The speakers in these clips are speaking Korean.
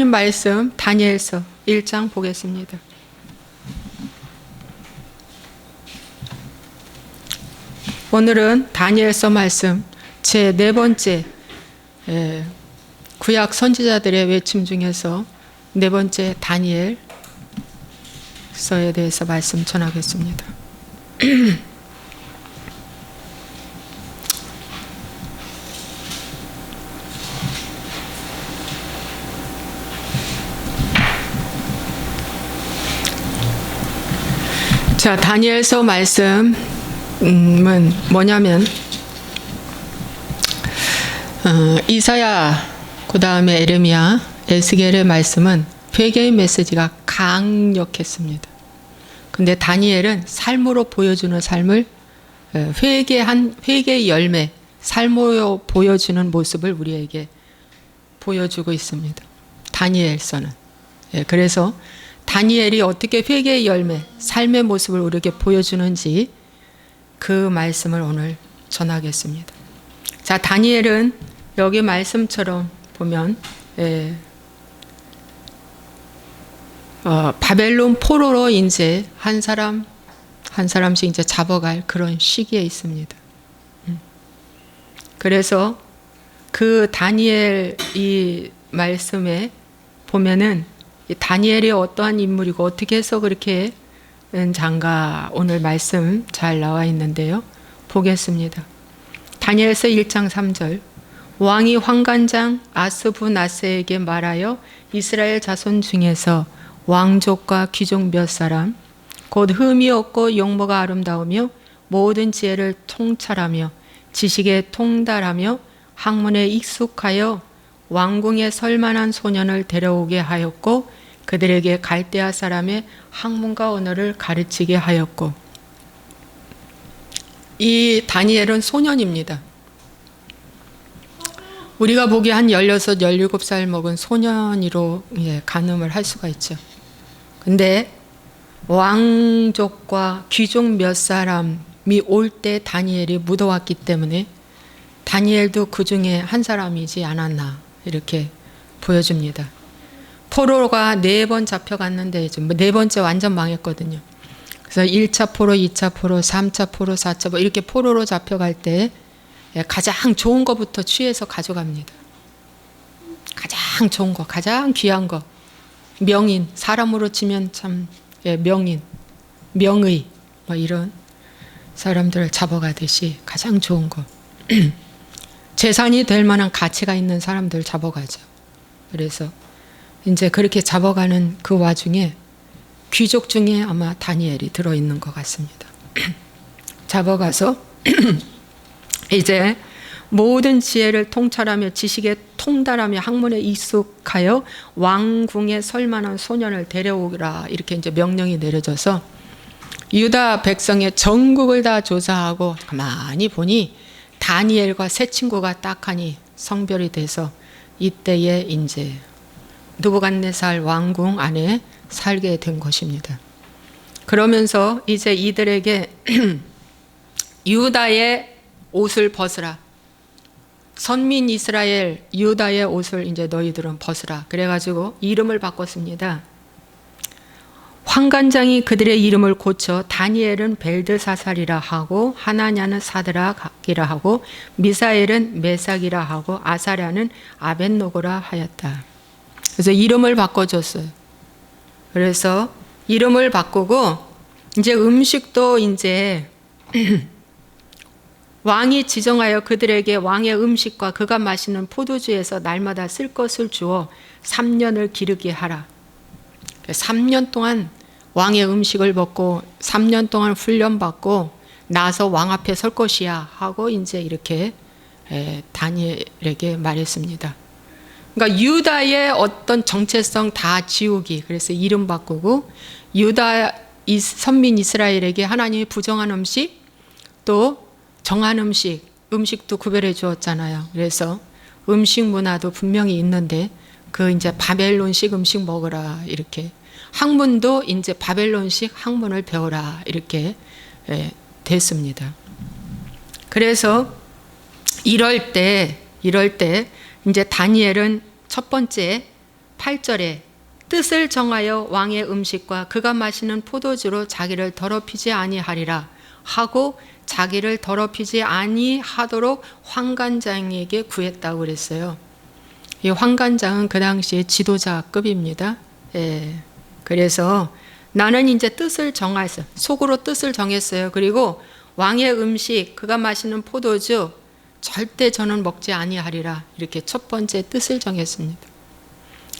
하나님 말씀 다니엘서 1장 보겠습니다. 오늘은 다니엘서 말씀 제 네 번째 구약 선지자들의 외침 중에서 네 번째 다니엘서에 대해서 말씀 전하겠습니다. 자, 다니엘서 말씀은 뭐냐면 이사야, 그 다음에 에레미야, 에스겔의 말씀은 회개의 메시지가 강력했습니다. 근데 다니엘은 삶으로 보여주는 삶을 회개의 열매, 삶으로 보여주는 모습을 우리에게 보여주고 있습니다. 다니엘서는. 그래서 다니엘이 어떻게 회개의 열매, 삶의 모습을 우리에게 보여주는지 그 말씀을 오늘 전하겠습니다. 자, 다니엘은 여기 말씀처럼 보면 바벨론 포로로 이제 한 사람씩 이제 잡아갈 그런 시기에 있습니다. 그래서 그 다니엘 이 말씀에 보면은 이 다니엘이 어떠한 인물이고 어떻게 해서 그렇게 장가 오늘 말씀 잘 나와 있는데요. 보겠습니다. 다니엘서 1장 3절. 왕이 환관장 아스부나스에게 말하여 이스라엘 자손 중에서 왕족과 귀족 몇 사람 곧 흠이 없고 용모가 아름다우며 모든 지혜를 통찰하며 지식에 통달하며 학문에 익숙하여 왕궁에 설만한 소년을 데려오게 하였고 그들에게 갈대아 사람의 학문과 언어를 가르치게 하였고. 이 다니엘은 소년입니다. 우리가 보기에 한 16, 17살 먹은 소년으로 가늠을 할 수가 있죠. 근데 왕족과 귀족 몇 사람이 올 때 다니엘이 묻어왔기 때문에 다니엘도 그 중에 한 사람이지 않았나 이렇게 보여줍니다. 포로가 4번 잡혀갔는데 네 번째 완전 망했거든요. 그래서 1차 포로, 2차 포로, 3차 포로, 4차 포로 이렇게 포로로 잡혀갈 때 가장 좋은 것부터 취해서 가져갑니다. 가장 좋은 거, 가장 귀한 거. 명인, 사람으로 치면 참 명인, 명의 뭐 이런 사람들을 잡아가듯이 가장 좋은 거. 재산이 될 만한 가치가 있는 사람들 잡아가죠. 그래서 이제 그렇게 잡아가는 그 와중에 귀족 중에 아마 다니엘이 들어있는 것 같습니다. 잡아가서 이제 모든 지혜를 통찰하며 지식에 통달하며 학문에 익숙하여 왕궁에 설만한 소년을 데려오라 이렇게 이제 명령이 내려져서 유다 백성의 전국을 다 조사하고 가만히 보니 다니엘과 세 친구가 딱하니 성별이 돼서 이때에 이제 느부갓네살 왕궁 안에 살게 된 것입니다. 그러면서 이제 이들에게 유다의 옷을 벗으라. 선민 이스라엘 유다의 옷을 이제 너희들은 벗으라. 그래가지고 이름을 바꿨습니다. 환관장이 그들의 이름을 고쳐 다니엘은 벨드사살이라 하고 하나냐는 사드락이라 하고 미사엘은 메삭이라 하고 아사랴는 아벳노고라 하였다. 그래서 이름을 바꿔줬어요. 그래서 이름을 바꾸고 이제 음식도 이제 왕이 지정하여 그들에게 왕의 음식과 그가 마시는 포도주에서 날마다 쓸 것을 주어 3년을 기르게 하라. 3년 동안 왕의 음식을 먹고 3년 동안 훈련받고 나서 왕 앞에 설 것이야 하고 이제 이렇게 다니엘에게 말했습니다. 그러니까 유다의 어떤 정체성 다 지우기. 그래서 이름 바꾸고 유다 선민 이스라엘에게 하나님이 부정한 음식 또 정한 음식도 구별해 주었잖아요. 그래서 음식 문화도 분명히 있는데 그 이제 바벨론식 음식 먹으라 이렇게 학문도 이제 바벨론식 학문을 배워라 이렇게 됐습니다. 그래서 이럴 때 이제 다니엘은 첫 번째 8절에 뜻을 정하여 왕의 음식과 그가 마시는 포도주로 자기를 더럽히지 아니하리라 하고 자기를 더럽히지 아니하도록 환관장에게 구했다고 그랬어요. 이 환관장은 그 당시에 지도자급입니다. 예. 그래서 나는 이제 뜻을 정했어요. 속으로 뜻을 정했어요. 그리고 왕의 음식, 그가 마시는 포도주 절대 저는 먹지 아니하리라. 이렇게 첫 번째 뜻을 정했습니다.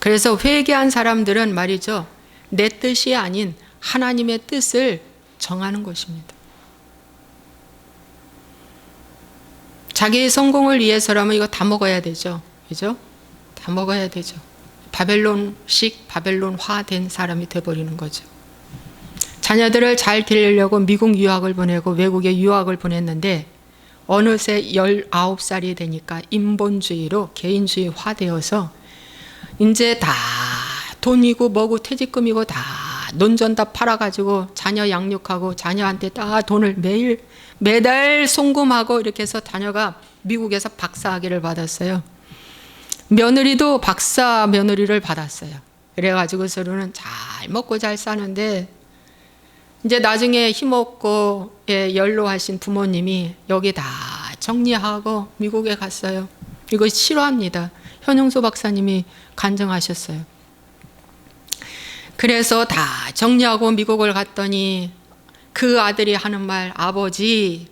그래서 회개한 사람들은 말이죠, 내 뜻이 아닌 하나님의 뜻을 정하는 것입니다. 자기의 성공을 위해서라면 이거 다 먹어야 되죠. 그죠? 다 먹어야 되죠. 바벨론식, 바벨론화된 사람이 돼버리는 거죠. 자녀들을 잘 기르려고 미국 유학을 보내고 외국에 유학을 보냈는데 어느새 19살이 되니까 인본주의로 개인주의화되어서 이제 다 돈이고 뭐고 퇴직금이고 다 논전 다 팔아가지고 자녀 양육하고 자녀한테 다 돈을 매달 송금하고 이렇게 해서 자녀가 미국에서 박사학위를 받았어요. 며느리도 박사 며느리를 받았어요. 그래가지고 서로는 잘 먹고 잘 사는데 이제 나중에 힘없고 연로하신 부모님이 여기 다 정리하고 미국에 갔어요. 이거 싫어합니다. 현용수 박사님이 간증하셨어요. 그래서 다 정리하고 미국을 갔더니 그 아들이 하는 말, 아버지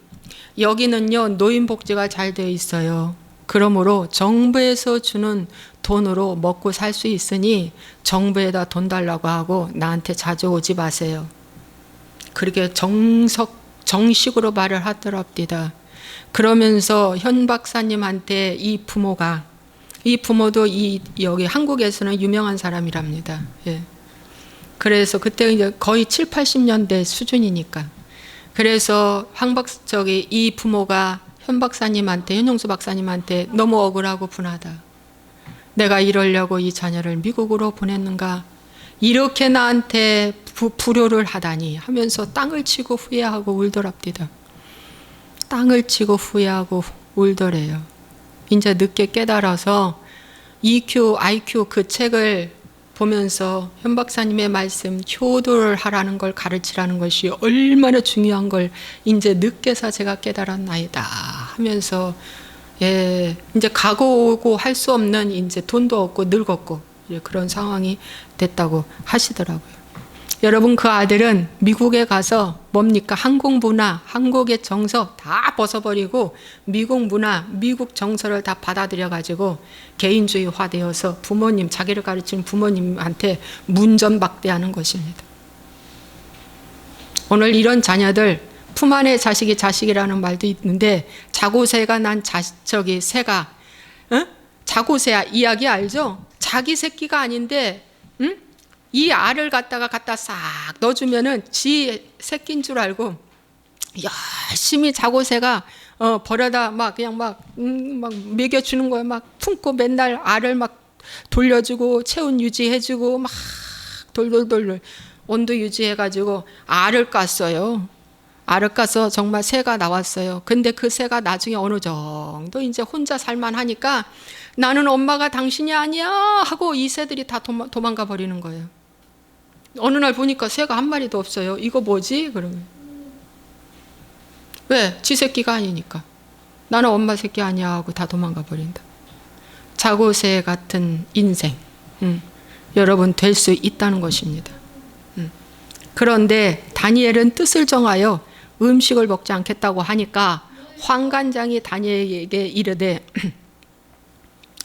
여기는요 노인복지가 잘 되어 있어요. 그러므로 정부에서 주는 돈으로 먹고 살 수 있으니 정부에다 돈 달라고 하고 나한테 자주 오지 마세요. 그렇게 정식으로 말을 하더랍니다. 그러면서 현 박사님한테 이 부모도 여기 한국에서는 유명한 사람이랍니다. 예. 그래서 그때 이제 거의 7, 80년대 수준이니까. 그래서 이 부모가 현용수 박사님한테 너무 억울하고 분하다. 내가 이러려고 이 자녀를 미국으로 보냈는가. 이렇게 나한테 불효를 하다니 하면서 땅을 치고 후회하고 울더랍니다. 땅을 치고 후회하고 울더래요. 이제 늦게 깨달아서 EQ, IQ 그 책을 보면서 현 박사님의 말씀, 효도를 하라는 걸 가르치라는 것이 얼마나 중요한 걸 이제 늦게서 제가 깨달았나이다 하면서 이제 가고 오고 할 수 없는 이제 돈도 없고 늙었고 그런 상황이 됐다고 하시더라고요. 여러분 그 아들은 미국에 가서 뭡니까? 한국 문화, 한국의 정서 다 벗어버리고 미국 문화, 미국 정서를 다 받아들여가지고 개인주의화되어서 자기를 가르치는 부모님한테 문전박대하는 것입니다. 오늘 이런 자녀들, 품 안의 자식이 자식이라는 말도 있는데 자고새가 난 새가 자고새야 이야기 알죠? 자기 새끼가 아닌데 이 알을 갖다 싹 넣어주면은 지 새끼인 줄 알고 열심히 자고새가 버려다 그냥 막 먹여주는 거예요. 막 품고 맨날 알을 막 돌려주고 체온 유지해주고 막 돌돌돌 온도 유지해가지고 알을 깠어요. 알을 까서 정말 새가 나왔어요. 근데 그 새가 나중에 어느 정도 이제 혼자 살만하니까 나는 엄마가 당신이 아니야 하고 이 새들이 다 도망가 버리는 거예요. 어느 날 보니까 새가 한 마리도 없어요. 이거 뭐지? 그러면 왜? 지 새끼가 아니니까. 나는 엄마 새끼 아니야 하고 다 도망가 버린다. 자고새 같은 인생 여러분 될 수 있다는 것입니다. 그런데 다니엘은 뜻을 정하여 음식을 먹지 않겠다고 하니까 환관장이 다니엘에게 이르되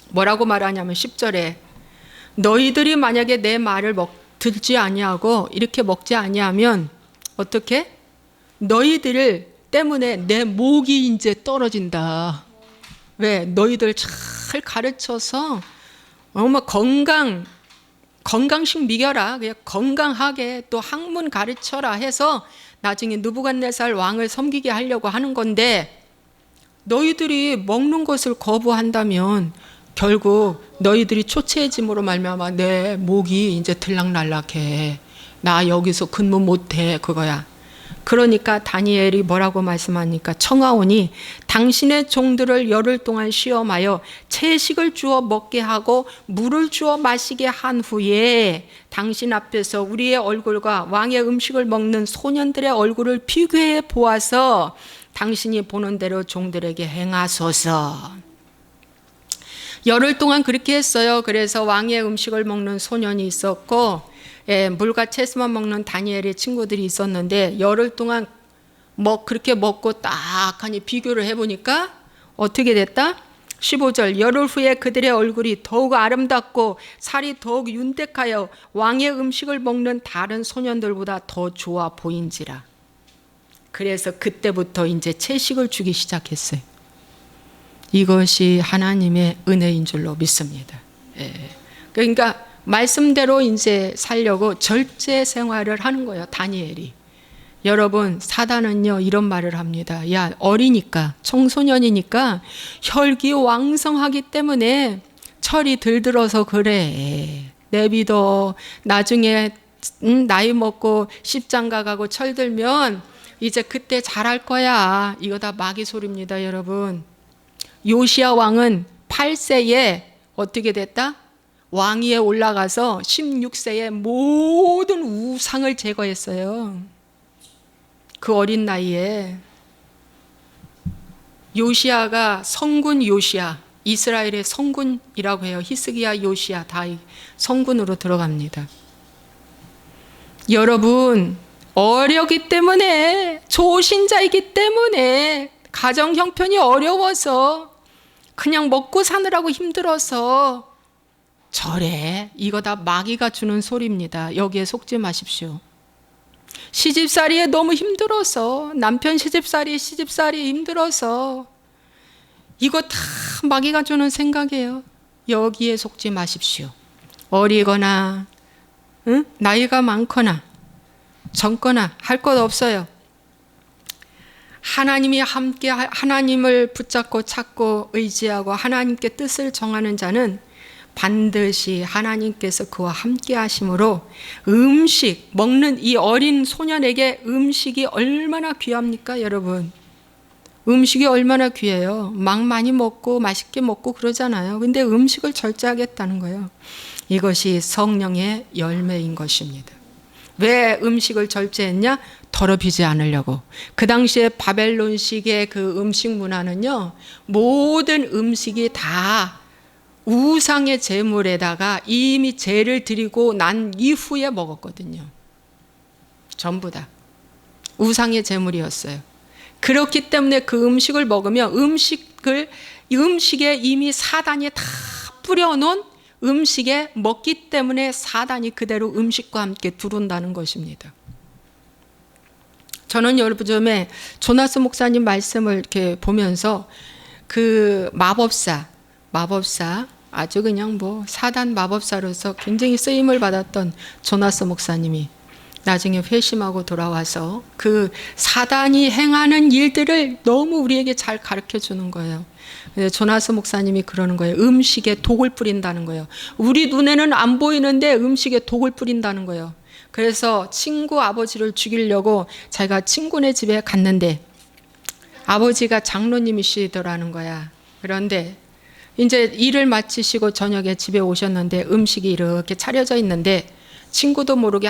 뭐라고 말하냐면 10절에 너희들이 만약에 내 말을 듣지 아니하고 이렇게 먹지 아니하면 어떻게? 너희들 때문에 내 목이 이제 떨어진다. 왜? 너희들 잘 가르쳐서 정말 건강식 미겨라. 그냥 건강하게 또 학문 가르쳐라 해서 나중에 느부갓네살 왕을 섬기게 하려고 하는 건데 너희들이 먹는 것을 거부한다면 결국 너희들이 초췌해짐으로 말미암아 내 목이 이제 들락날락해. 나 여기서 근무 못해 그거야. 그러니까 다니엘이 뭐라고 말씀하니까 청하오니 당신의 종들을 열흘 동안 시험하여 채식을 주어 먹게 하고 물을 주어 마시게 한 후에 당신 앞에서 우리의 얼굴과 왕의 음식을 먹는 소년들의 얼굴을 비교해 보아서 당신이 보는 대로 종들에게 행하소서. 열흘 동안 그렇게 했어요. 그래서 왕의 음식을 먹는 소년이 있었고 물과 채소만 먹는 다니엘의 친구들이 있었는데 열흘 동안 그렇게 먹고 딱 하니 비교를 해보니까 어떻게 됐다? 15절 열흘 후에 그들의 얼굴이 더욱 아름답고 살이 더욱 윤택하여 왕의 음식을 먹는 다른 소년들보다 더 좋아 보인지라. 그래서 그때부터 이제 채식을 주기 시작했어요. 이것이 하나님의 은혜인 줄로 믿습니다. 그러니까 말씀대로 이제 살려고 절제 생활을 하는 거예요, 다니엘이. 여러분, 사단은요 이런 말을 합니다. 야, 어리니까, 청소년이니까 혈기왕성하기 때문에 철이 들들어서 그래. 내비둬. 나중에 나이 먹고 십장가 가고 철 들면 이제 그때 잘할 거야. 이거 다 마귀 소리입니다, 여러분. 요시야 왕은 8세에 어떻게 됐다? 왕위에 올라가서 16세에 모든 우상을 제거했어요. 그 어린 나이에. 요시야가 성군 요시야, 이스라엘의 성군이라고 해요. 히스기야, 요시야 다 성군으로 들어갑니다. 여러분, 어려기 때문에, 초신자이기 때문에, 가정 형편이 어려워서 그냥 먹고 사느라고 힘들어서 저래. 이거 다 마귀가 주는 소리입니다. 여기에 속지 마십시오. 시집살이에 너무 힘들어서, 남편 시집살이 힘들어서 이거 다 마귀가 주는 생각이에요. 여기에 속지 마십시오. 어리거나 나이가 많거나 젊거나 할 것 없어요. 하나님이 함께 하나님을 붙잡고 찾고 의지하고 하나님께 뜻을 정하는 자는 반드시 하나님께서 그와 함께 하심으로 음식 먹는 이 어린 소년에게 음식이 얼마나 귀합니까, 여러분? 음식이 얼마나 귀해요. 막 많이 먹고 맛있게 먹고 그러잖아요. 근데 음식을 절제하겠다는 거예요. 이것이 성령의 열매인 것입니다. 왜 음식을 절제했냐? 더럽히지 않으려고. 그 당시에 바벨론식의 그 음식 문화는요, 모든 음식이 다 우상의 제물에다가 이미 제를 드리고 난 이후에 먹었거든요. 전부 다 우상의 제물이었어요. 그렇기 때문에 그 음식을 먹으면 음식에 이미 사단이 다 뿌려놓은 음식에 먹기 때문에 사단이 그대로 음식과 함께 들어온다는 것입니다. 저는 요즘에 조나스 목사님 말씀을 이렇게 보면서 그 마법사 아주 그냥 사단 마법사로서 굉장히 쓰임을 받았던 조나스 목사님이 나중에 회심하고 돌아와서 그 사단이 행하는 일들을 너무 우리에게 잘 가르쳐 주는 거예요. 조나스 목사님이 그러는 거예요. 음식에 독을 뿌린다는 거예요. 우리 눈에는 안 보이는데 음식에 독을 뿌린다는 거예요. 그래서 친구 아버지를 죽이려고 자기가 친구네 집에 갔는데 아버지가 장로님이시더라는 거야. 그런데 이제 일을 마치시고 저녁에 집에 오셨는데 음식이 이렇게 차려져 있는데 친구도 모르게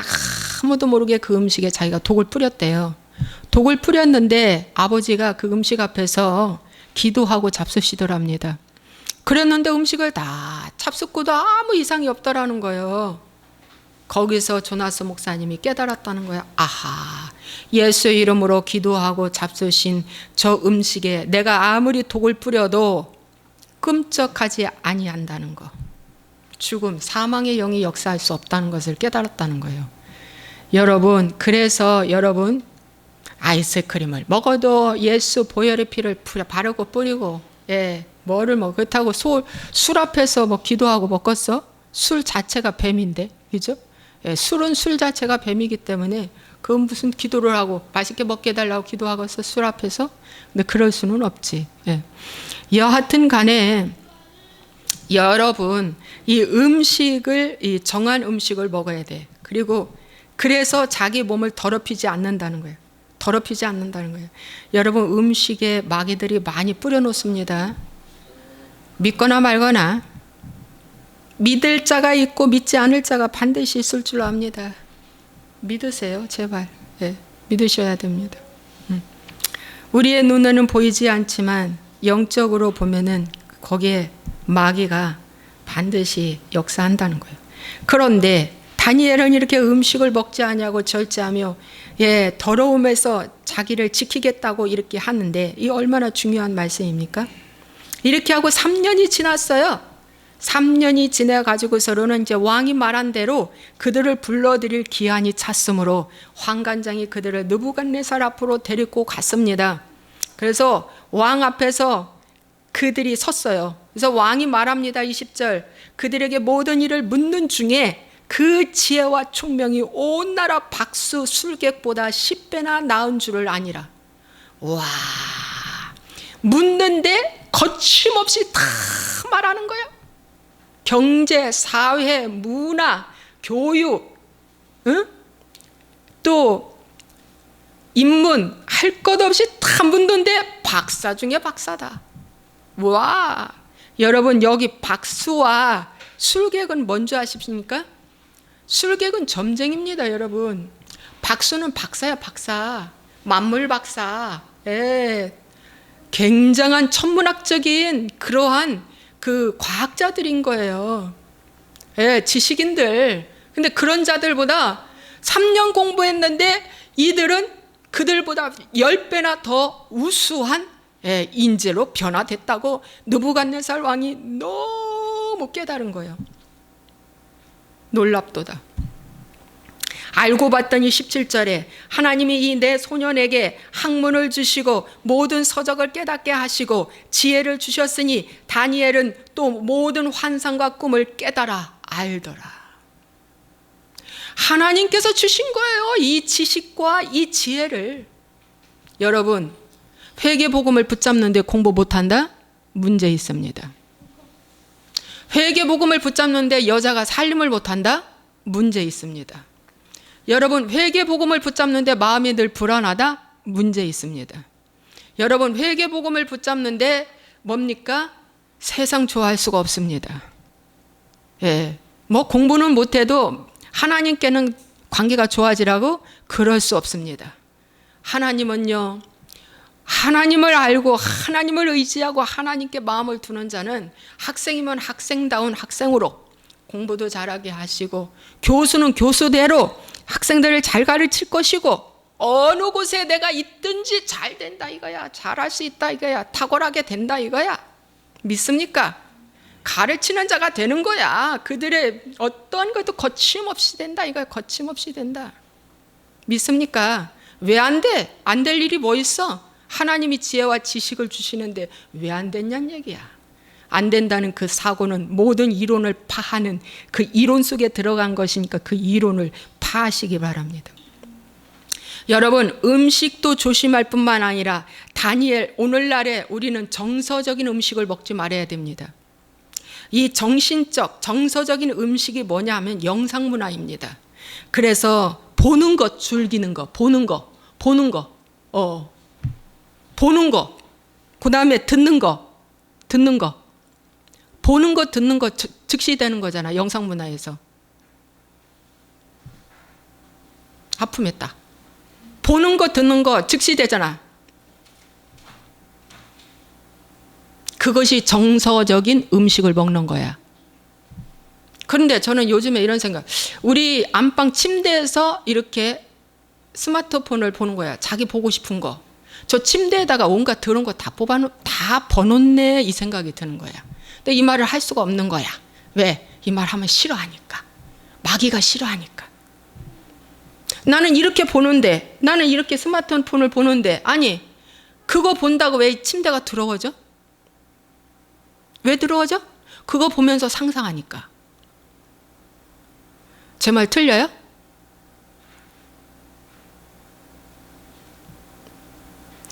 아무도 모르게 그 음식에 자기가 독을 뿌렸대요. 독을 뿌렸는데 아버지가 그 음식 앞에서 기도하고 잡수시더랍니다. 그랬는데 음식을 다 잡숫고도 아무 이상이 없더라는 거예요. 거기서 조나스 목사님이 깨달았다는 거예요. 아하, 예수 이름으로 기도하고 잡수신 저 음식에 내가 아무리 독을 뿌려도 끔찍하지 아니한다는 거. 죽음, 사망의 영이 역사할 수 없다는 것을 깨달았다는 거예요. 여러분, 그래서 여러분 아이스크림을 먹어도 예수 보혈의 피를 바르고 뿌리고, 뭐를 그렇다고 술 앞에서 기도하고 먹겠어? 술 자체가 뱀인데, 그죠? 술은 술 자체가 뱀이기 때문에 그건 무슨 기도를 하고 맛있게 먹게 해달라고 기도하겠어, 술 앞에서? 근데 그럴 수는 없지. 여하튼 간에 여러분, 이 음식을, 이 정한 음식을 먹어야 돼. 그리고 그래서 자기 몸을 더럽히지 않는다는 거예요. 더럽히지 않는다는 거예요. 여러분, 음식에 마귀들이 많이 뿌려놓습니다. 믿거나 말거나 믿을 자가 있고 믿지 않을 자가 반드시 있을 줄 압니다. 믿으세요, 제발. 예, 믿으셔야 됩니다. 우리의 눈에는 보이지 않지만 영적으로 보면은 거기에 마귀가 반드시 역사한다는 거예요. 그런데 다니엘은 이렇게 음식을 먹지 아니하고 절제하며 더러움에서 자기를 지키겠다고 이렇게 하는데, 이 얼마나 중요한 말씀입니까? 이렇게 하고 3년이 지났어요. 3년이 지나가지고서는 이제 왕이 말한 대로 그들을 불러들일 기한이 찼으므로 환관장이 그들을 느부갓네살 앞으로 데리고 갔습니다. 그래서 왕 앞에서 그들이 섰어요. 그래서 왕이 말합니다. 20절, 그들에게 모든 일을 묻는 중에 그 지혜와 총명이 온 나라 박수 술객보다 10배나 나은 줄을 아니라. 와, 묻는데 거침없이 다 말하는 거예요. 경제, 사회, 문화, 교육, 또 인문, 할 것 없이 다 묻는데 박사 중에 박사다. 와, 여러분, 여기 박수와 술객은 뭔지 아십니까? 술객은 점쟁입니다, 여러분. 박수는 박사야, 박사. 만물 박사. 굉장한 천문학적인 그러한 그 과학자들인 거예요. 지식인들. 근데 그런 자들보다 3년 공부했는데 이들은 그들보다 10배나 더 우수한 인재로 변화됐다고 느부갓네살 왕이 너무 깨달은 거예요. 놀랍도다. 알고 봤더니 17절에 하나님이 이 내 소년에게 학문을 주시고 모든 서적을 깨닫게 하시고 지혜를 주셨으니 다니엘은 또 모든 환상과 꿈을 깨달아 알더라. 하나님께서 주신 거예요, 이 지식과 이 지혜를. 여러분, 회개복음을 붙잡는데 공부 못한다? 문제 있습니다. 회개복음을 붙잡는데 여자가 살림을 못한다? 문제 있습니다. 여러분, 회개복음을 붙잡는데 마음이 늘 불안하다? 문제 있습니다. 여러분, 회개복음을 붙잡는데 뭡니까? 세상 좋아할 수가 없습니다. 뭐 공부는 못해도 하나님께는 관계가 좋아지라고? 그럴 수 없습니다. 하나님은요, 하나님을 알고 하나님을 의지하고 하나님께 마음을 두는 자는 학생이면 학생다운 학생으로 공부도 잘하게 하시고, 교수는 교수대로 학생들을 잘 가르칠 것이고, 어느 곳에 내가 있든지 잘 된다 이거야. 잘할 수 있다 이거야. 탁월하게 된다 이거야. 믿습니까? 가르치는 자가 되는 거야. 그들의 어떤 것도 거침없이 된다 이거야. 거침없이 된다. 믿습니까? 왜 안 돼? 안 될 일이 뭐 있어? 하나님이 지혜와 지식을 주시는데 왜 안 됐냐는 얘기야. 안 된다는 그 사고는 모든 이론을 파하는 그 이론 속에 들어간 것이니까 그 이론을 파하시기 바랍니다. 여러분, 음식도 조심할 뿐만 아니라 다니엘, 오늘날에 우리는 정서적인 음식을 먹지 말아야 됩니다. 이 정신적, 정서적인 음식이 뭐냐 하면 영상문화입니다. 그래서 보는 것, 즐기는 거, 보는 거, 그 다음에 듣는 거, 보는 거, 듣는 거 즉시 되는 거잖아, 영상문화에서. 하품했다. 보는 거, 듣는 거 즉시 되잖아. 그것이 정서적인 음식을 먹는 거야. 그런데 저는 요즘에 이런 생각, 우리 안방 침대에서 이렇게 스마트폰을 보는 거야. 자기 보고 싶은 거. 저 침대에다가 온갖 더러운 거 다 버놓네, 이 생각이 드는 거야. 근데 이 말을 할 수가 없는 거야. 왜? 이 말 하면 싫어하니까. 마귀가 싫어하니까. 나는 이렇게 보는데, 나는 이렇게 스마트폰을 보는데, 아니, 그거 본다고 왜 침대가 더러워져? 왜 더러워져? 그거 보면서 상상하니까. 제 말 틀려요?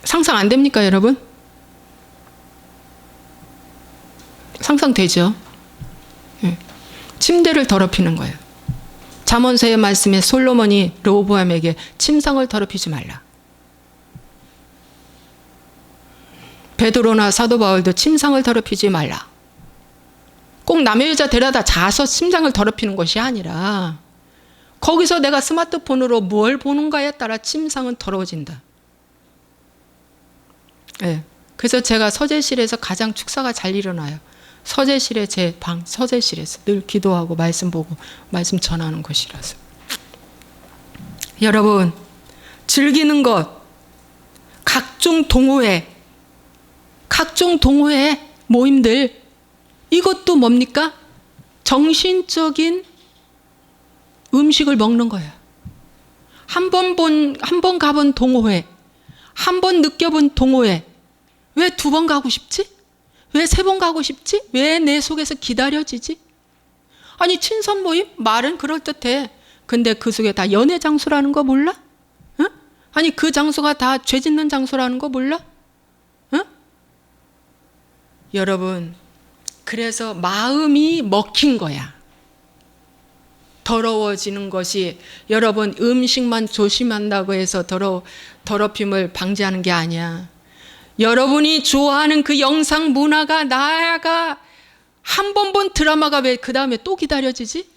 상상 안 됩니까, 여러분? 상상되죠? 침대를 더럽히는 거예요. 잠언서의 말씀에 솔로몬이 르호보암에게 침상을 더럽히지 말라. 베드로나 사도 바울도 침상을 더럽히지 말라. 꼭 남의 여자 데려다 자서 침상을 더럽히는 것이 아니라 거기서 내가 스마트폰으로 뭘 보는가에 따라 침상은 더러워진다. 네. 그래서 제가 서재실에서 가장 축사가 잘 일어나요. 서재실에 제 방, 서재실에서 늘 기도하고 말씀 보고 말씀 전하는 것이라서. 여러분, 즐기는 것, 각종 동호회 모임들, 이것도 뭡니까? 정신적인 음식을 먹는 거예요. 한 번 가본 동호회, 한 번 느껴본 동호회, 왜 2번 가고 싶지? 왜 3번 가고 싶지? 왜 내 속에서 기다려지지? 아니, 친선 모임? 말은 그럴듯해. 근데 그 속에 다 연애 장소라는 거 몰라? 응? 아니, 그 장소가 다 죄 짓는 장소라는 거 몰라? 응? 여러분, 그래서 마음이 먹힌 거야. 더러워지는 것이, 여러분, 음식만 조심한다고 해서 더럽힘을 방지하는 게 아니야. 여러분이 좋아하는 그 영상 문화가, 나가 한 번 본 드라마가 왜 그 다음에 또 기다려지지?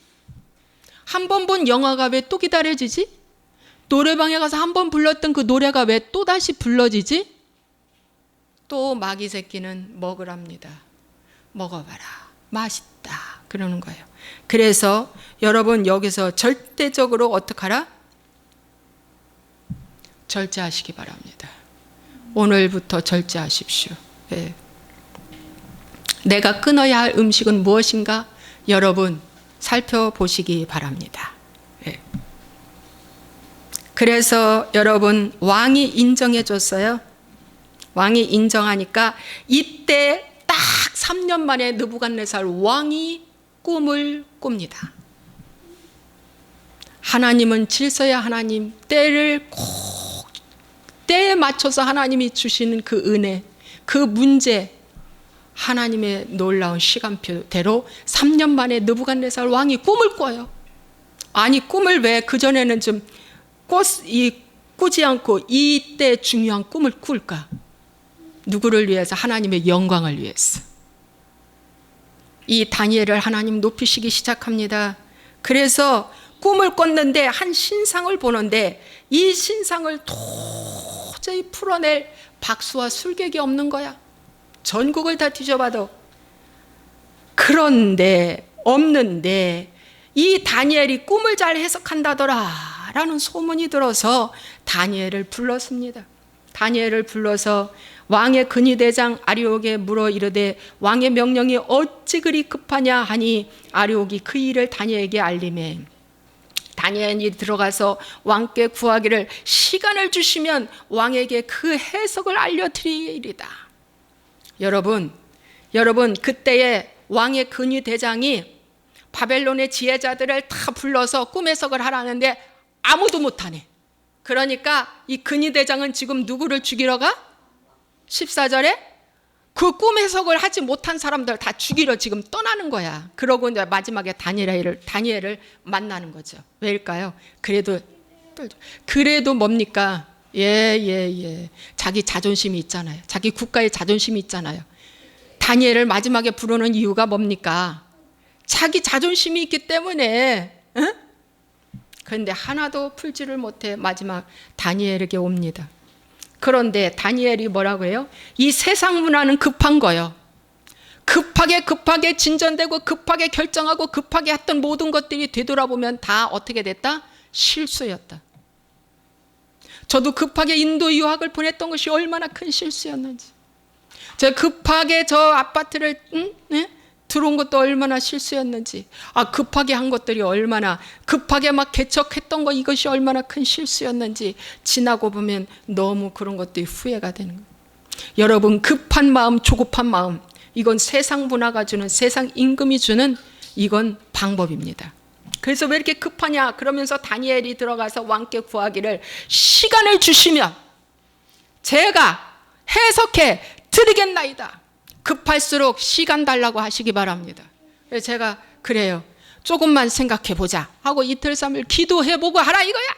한 번 본 영화가 왜 또 기다려지지? 노래방에 가서 한 번 불렀던 그 노래가 왜 또 다시 불러지지? 또 마귀 새끼는 먹으랍니다. 먹어봐라. 맛있다. 그러는 거예요. 그래서 여러분, 여기서 절대적으로 어떡하라? 절제하시기 바랍니다. 오늘부터 절제하십시오. 네. 내가 끊어야 할 음식은 무엇인가? 여러분, 살펴보시기 바랍니다. 네. 그래서 여러분, 왕이 인정해 줬어요. 왕이 인정하니까 이때 딱 3년 만에 느부갓네살 왕이 꿈을 꿉니다. 하나님은 질서야 하나님, 때를 꼭 때에 맞춰서 하나님이 주시는 그 은혜, 그 문제, 하나님의 놀라운 시간표대로 3년 만에 느부갓네살 왕이 꿈을 꿔요. 아니, 꿈을 왜 그전에는 좀 꾸지 않고 이때 중요한 꿈을 꿀까? 누구를 위해서? 하나님의 영광을 위해서. 이 다니엘을 하나님 높이시기 시작합니다. 그래서 꿈을 꿨는데 한 신상을 보는데 이 신상을 도저히 풀어낼 박수와 술객이 없는 거야. 전국을 다 뒤져봐도. 그런데 없는데 이 다니엘이 꿈을 잘 해석한다더라 라는 소문이 들어서 다니엘을 불렀습니다. 다니엘을 불러서 왕의 근위대장 아리옥에 물어 이르되 왕의 명령이 어찌 그리 급하냐 하니 아리옥이 그 일을 다니엘에게 알리매 다니엘이 들어가서 왕께 구하기를 시간을 주시면 왕에게 그 해석을 알려드리리다. 여러분 그때에 왕의 근위대장이 바벨론의 지혜자들을 다 불러서 꿈 해석을 하라는데 아무도 못하네. 그러니까 이 근위대장은 지금 누구를 죽이러 가? 14절에 그 꿈 해석을 하지 못한 사람들 다 죽이러 지금 떠나는 거야. 그러고 이제 마지막에 다니엘을 만나는 거죠. 왜일까요? 그래도 뭡니까? 자기 자존심이 있잖아요. 자기 국가의 자존심이 있잖아요. 다니엘을 마지막에 부르는 이유가 뭡니까? 자기 자존심이 있기 때문에. 응? 그런데 하나도 풀지를 못해 마지막 다니엘에게 옵니다. 그런데 다니엘이 뭐라고 해요? 이 세상 문화는 급한 거예요. 급하게 진전되고 급하게 결정하고 급하게 했던 모든 것들이 되돌아보면 다 어떻게 됐다? 실수였다. 저도 급하게 인도 유학을 보냈던 것이 얼마나 큰 실수였는지, 저 급하게 저 아파트를 들어온 것도 얼마나 실수였는지, 급하게 한 것들이 얼마나, 급하게 막 개척했던 거 이것이 얼마나 큰 실수였는지 지나고 보면 너무 그런 것들이 후회가 되는 거예요. 여러분, 급한 마음, 조급한 마음, 이건 세상 문화가 주는, 세상 임금이 주는 이건 방법입니다. 그래서 왜 이렇게 급하냐? 그러면서 다니엘이 들어가서 왕께 구하기를 시간을 주시면 제가 해석해 드리겠나이다. 급할수록 시간 달라고 하시기 바랍니다. 그래서 제가 그래요. 조금만 생각해 보자 하고 이틀 3일 기도해 보고 하라 이거야.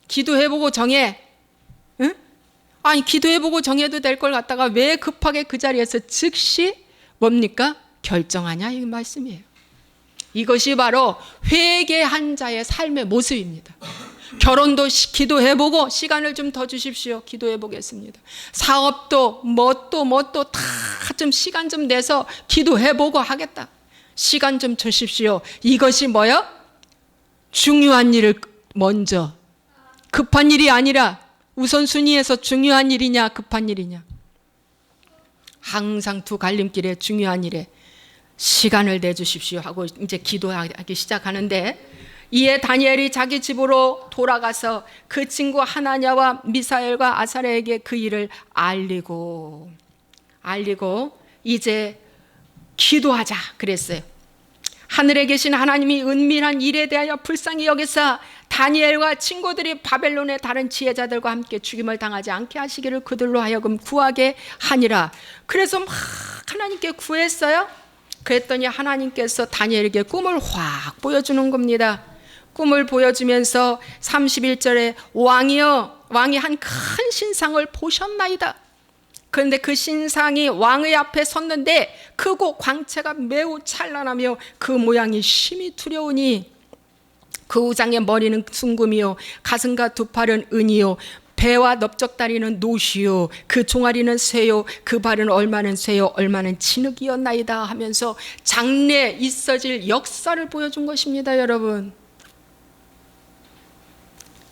기도해 보고 정해. 응? 아니 기도해보고 정해도 될 걸 갖다가 왜 급하게 그 자리에서 즉시 뭡니까? 결정하냐 이 말씀이에요. 이것이 바로 회개한 자의 삶의 모습입니다. 결혼도 기도해보고 시간을 좀 더 주십시오. 기도해보겠습니다. 사업도 뭣도 다 좀 시간 좀 내서 기도해보고 하겠다. 시간 좀 주십시오. 이것이 뭐요? 중요한 일을 먼저, 급한 일이 아니라 우선순위에서 중요한 일이냐 급한 일이냐, 항상 두 갈림길에 중요한 일에 시간을 내주십시오 하고 이제 기도하기 시작하는데, 이에 다니엘이 자기 집으로 돌아가서 그 친구 하나냐와 미사엘과 아사랴에게 그 일을 알리고 이제 기도하자 그랬어요. 하늘에 계신 하나님이 은밀한 일에 대하여 불쌍히 여기사 다니엘과 친구들이 바벨론의 다른 지혜자들과 함께 죽임을 당하지 않게 하시기를 그들로 하여금 구하게 하니라. 그래서 막 하나님께 구했어요. 그랬더니 하나님께서 다니엘에게 꿈을 확 보여주는 겁니다. 꿈을 보여주면서 31절에 왕이 한 큰 신상을 보셨나이다. 그런데 그 신상이 왕의 앞에 섰는데 크고 광채가 매우 찬란하며 그 모양이 심히 두려우니 그 우장의 머리는 순금이요 가슴과 두 팔은 은이요 배와 넓적다리는 노시요 그 종아리는 쇠요 그 발은 얼마는 쇠요 얼마는 진흙이었나이다 하면서 장래에 있어질 역사를 보여준 것입니다. 여러분,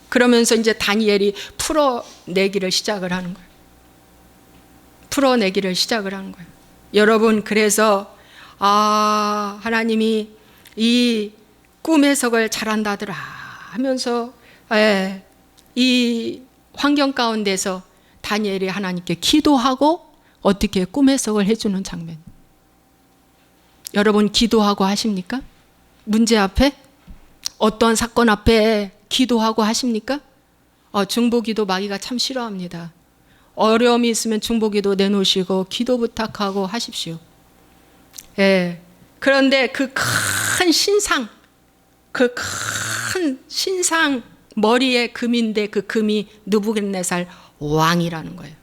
그러면서 이제 다니엘이 풀어내기를 시작을 하는 거예요. 여러분, 그래서 하나님이 이 꿈 해석을 잘한다더라 하면서 이 환경 가운데서 다니엘이 하나님께 기도하고 어떻게 꿈 해석을 해주는 장면. 여러분 기도하고 하십니까? 문제 앞에, 어떤 사건 앞에 기도하고 하십니까? 중보기도 마귀가 참 싫어합니다. 어려움이 있으면 중보기도 내놓으시고 기도 부탁하고 하십시오. 그런데 그 큰 신상 머리에 금인데 그 금이 느부갓네살 왕이라는 거예요.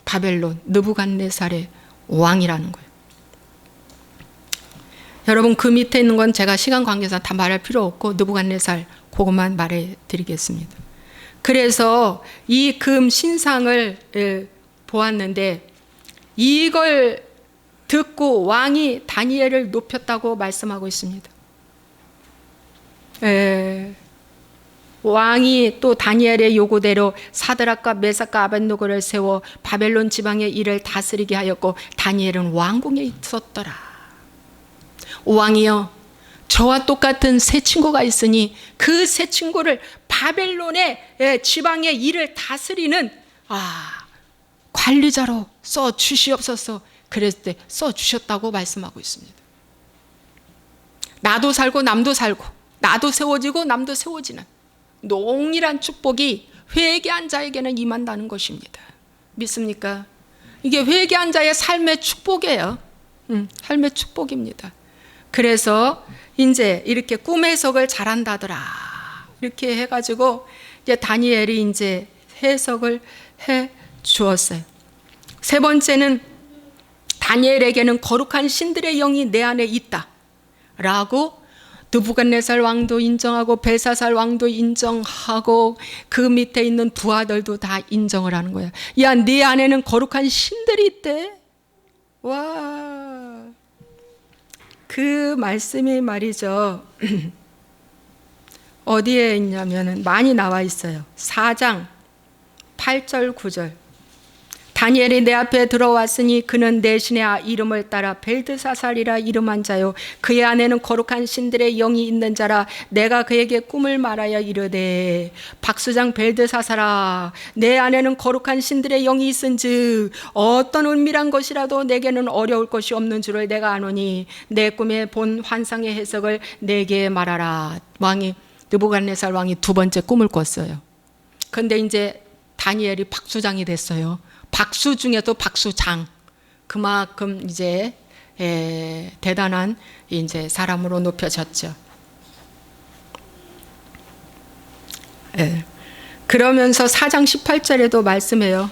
바벨론 느부갓네살의 왕이라는 거예요. 여러분, 그 밑에 있는 건 제가 시간 관계상 다 말할 필요 없고 느부갓네살 그것만 말해 드리겠습니다. 그래서 이 금 신상을 보았는데 이걸 듣고 왕이 다니엘을 높였다고 말씀하고 있습니다. 왕이 또 다니엘의 요구대로 사드락과 메삭과 아벳노고를 세워 바벨론 지방의 일을 다스리게 하였고 다니엘은 왕궁에 있었더라. 왕이여, 저와 똑같은 세 친구가 있으니 그 세 친구를 바벨론의 지방의 일을 다스리는 관리자로 써 주시옵소서. 그랬을 때 써 주셨다고 말씀하고 있습니다. 나도 살고 남도 살고, 나도 세워지고 남도 세워지는 동일한 축복이 회개한 자에게는 임한다는 것입니다. 믿습니까? 이게 회개한 자의 삶의 축복이에요. 삶의 축복입니다. 그래서 이제 이렇게 꿈 해석을 잘한다더라 이렇게 해가지고 이제 다니엘이 이제 해석을 해 주었어요. 세 번째는 다니엘에게는 거룩한 신들의 영이 내 안에 있다 라고 느부갓네살 왕도 인정하고 벨사살 왕도 인정하고 그 밑에 있는 부하들도 다 인정을 하는 거야. 야, 네 안에는 거룩한 신들이 있대. 와, 그 말씀이 말이죠. 어디에 있냐면 많이 나와 있어요. 4장 8절 9절. 다니엘이 내 앞에 들어왔으니 그는 내 신의 이름을 따라 벨드사살이라 이름한 자요 그의 안에는 거룩한 신들의 영이 있는 자라. 내가 그에게 꿈을 말하여 이르되 박수장 벨드사살아, 내 안에는 거룩한 신들의 영이 있은즉 어떤 은밀한 것이라도 내게는 어려울 것이 없는 줄을 내가 아노니 내 꿈에 본 환상의 해석을 내게 말하라. 느부갓네살 왕이 두 번째 꿈을 꿨어요. 그런데 이제 다니엘이 박수장이 됐어요. 박수 중에도 박수장, 그만큼 이제 대단한 이제 사람으로 높여졌죠. 그러면서 4장 18절에도 말씀해요.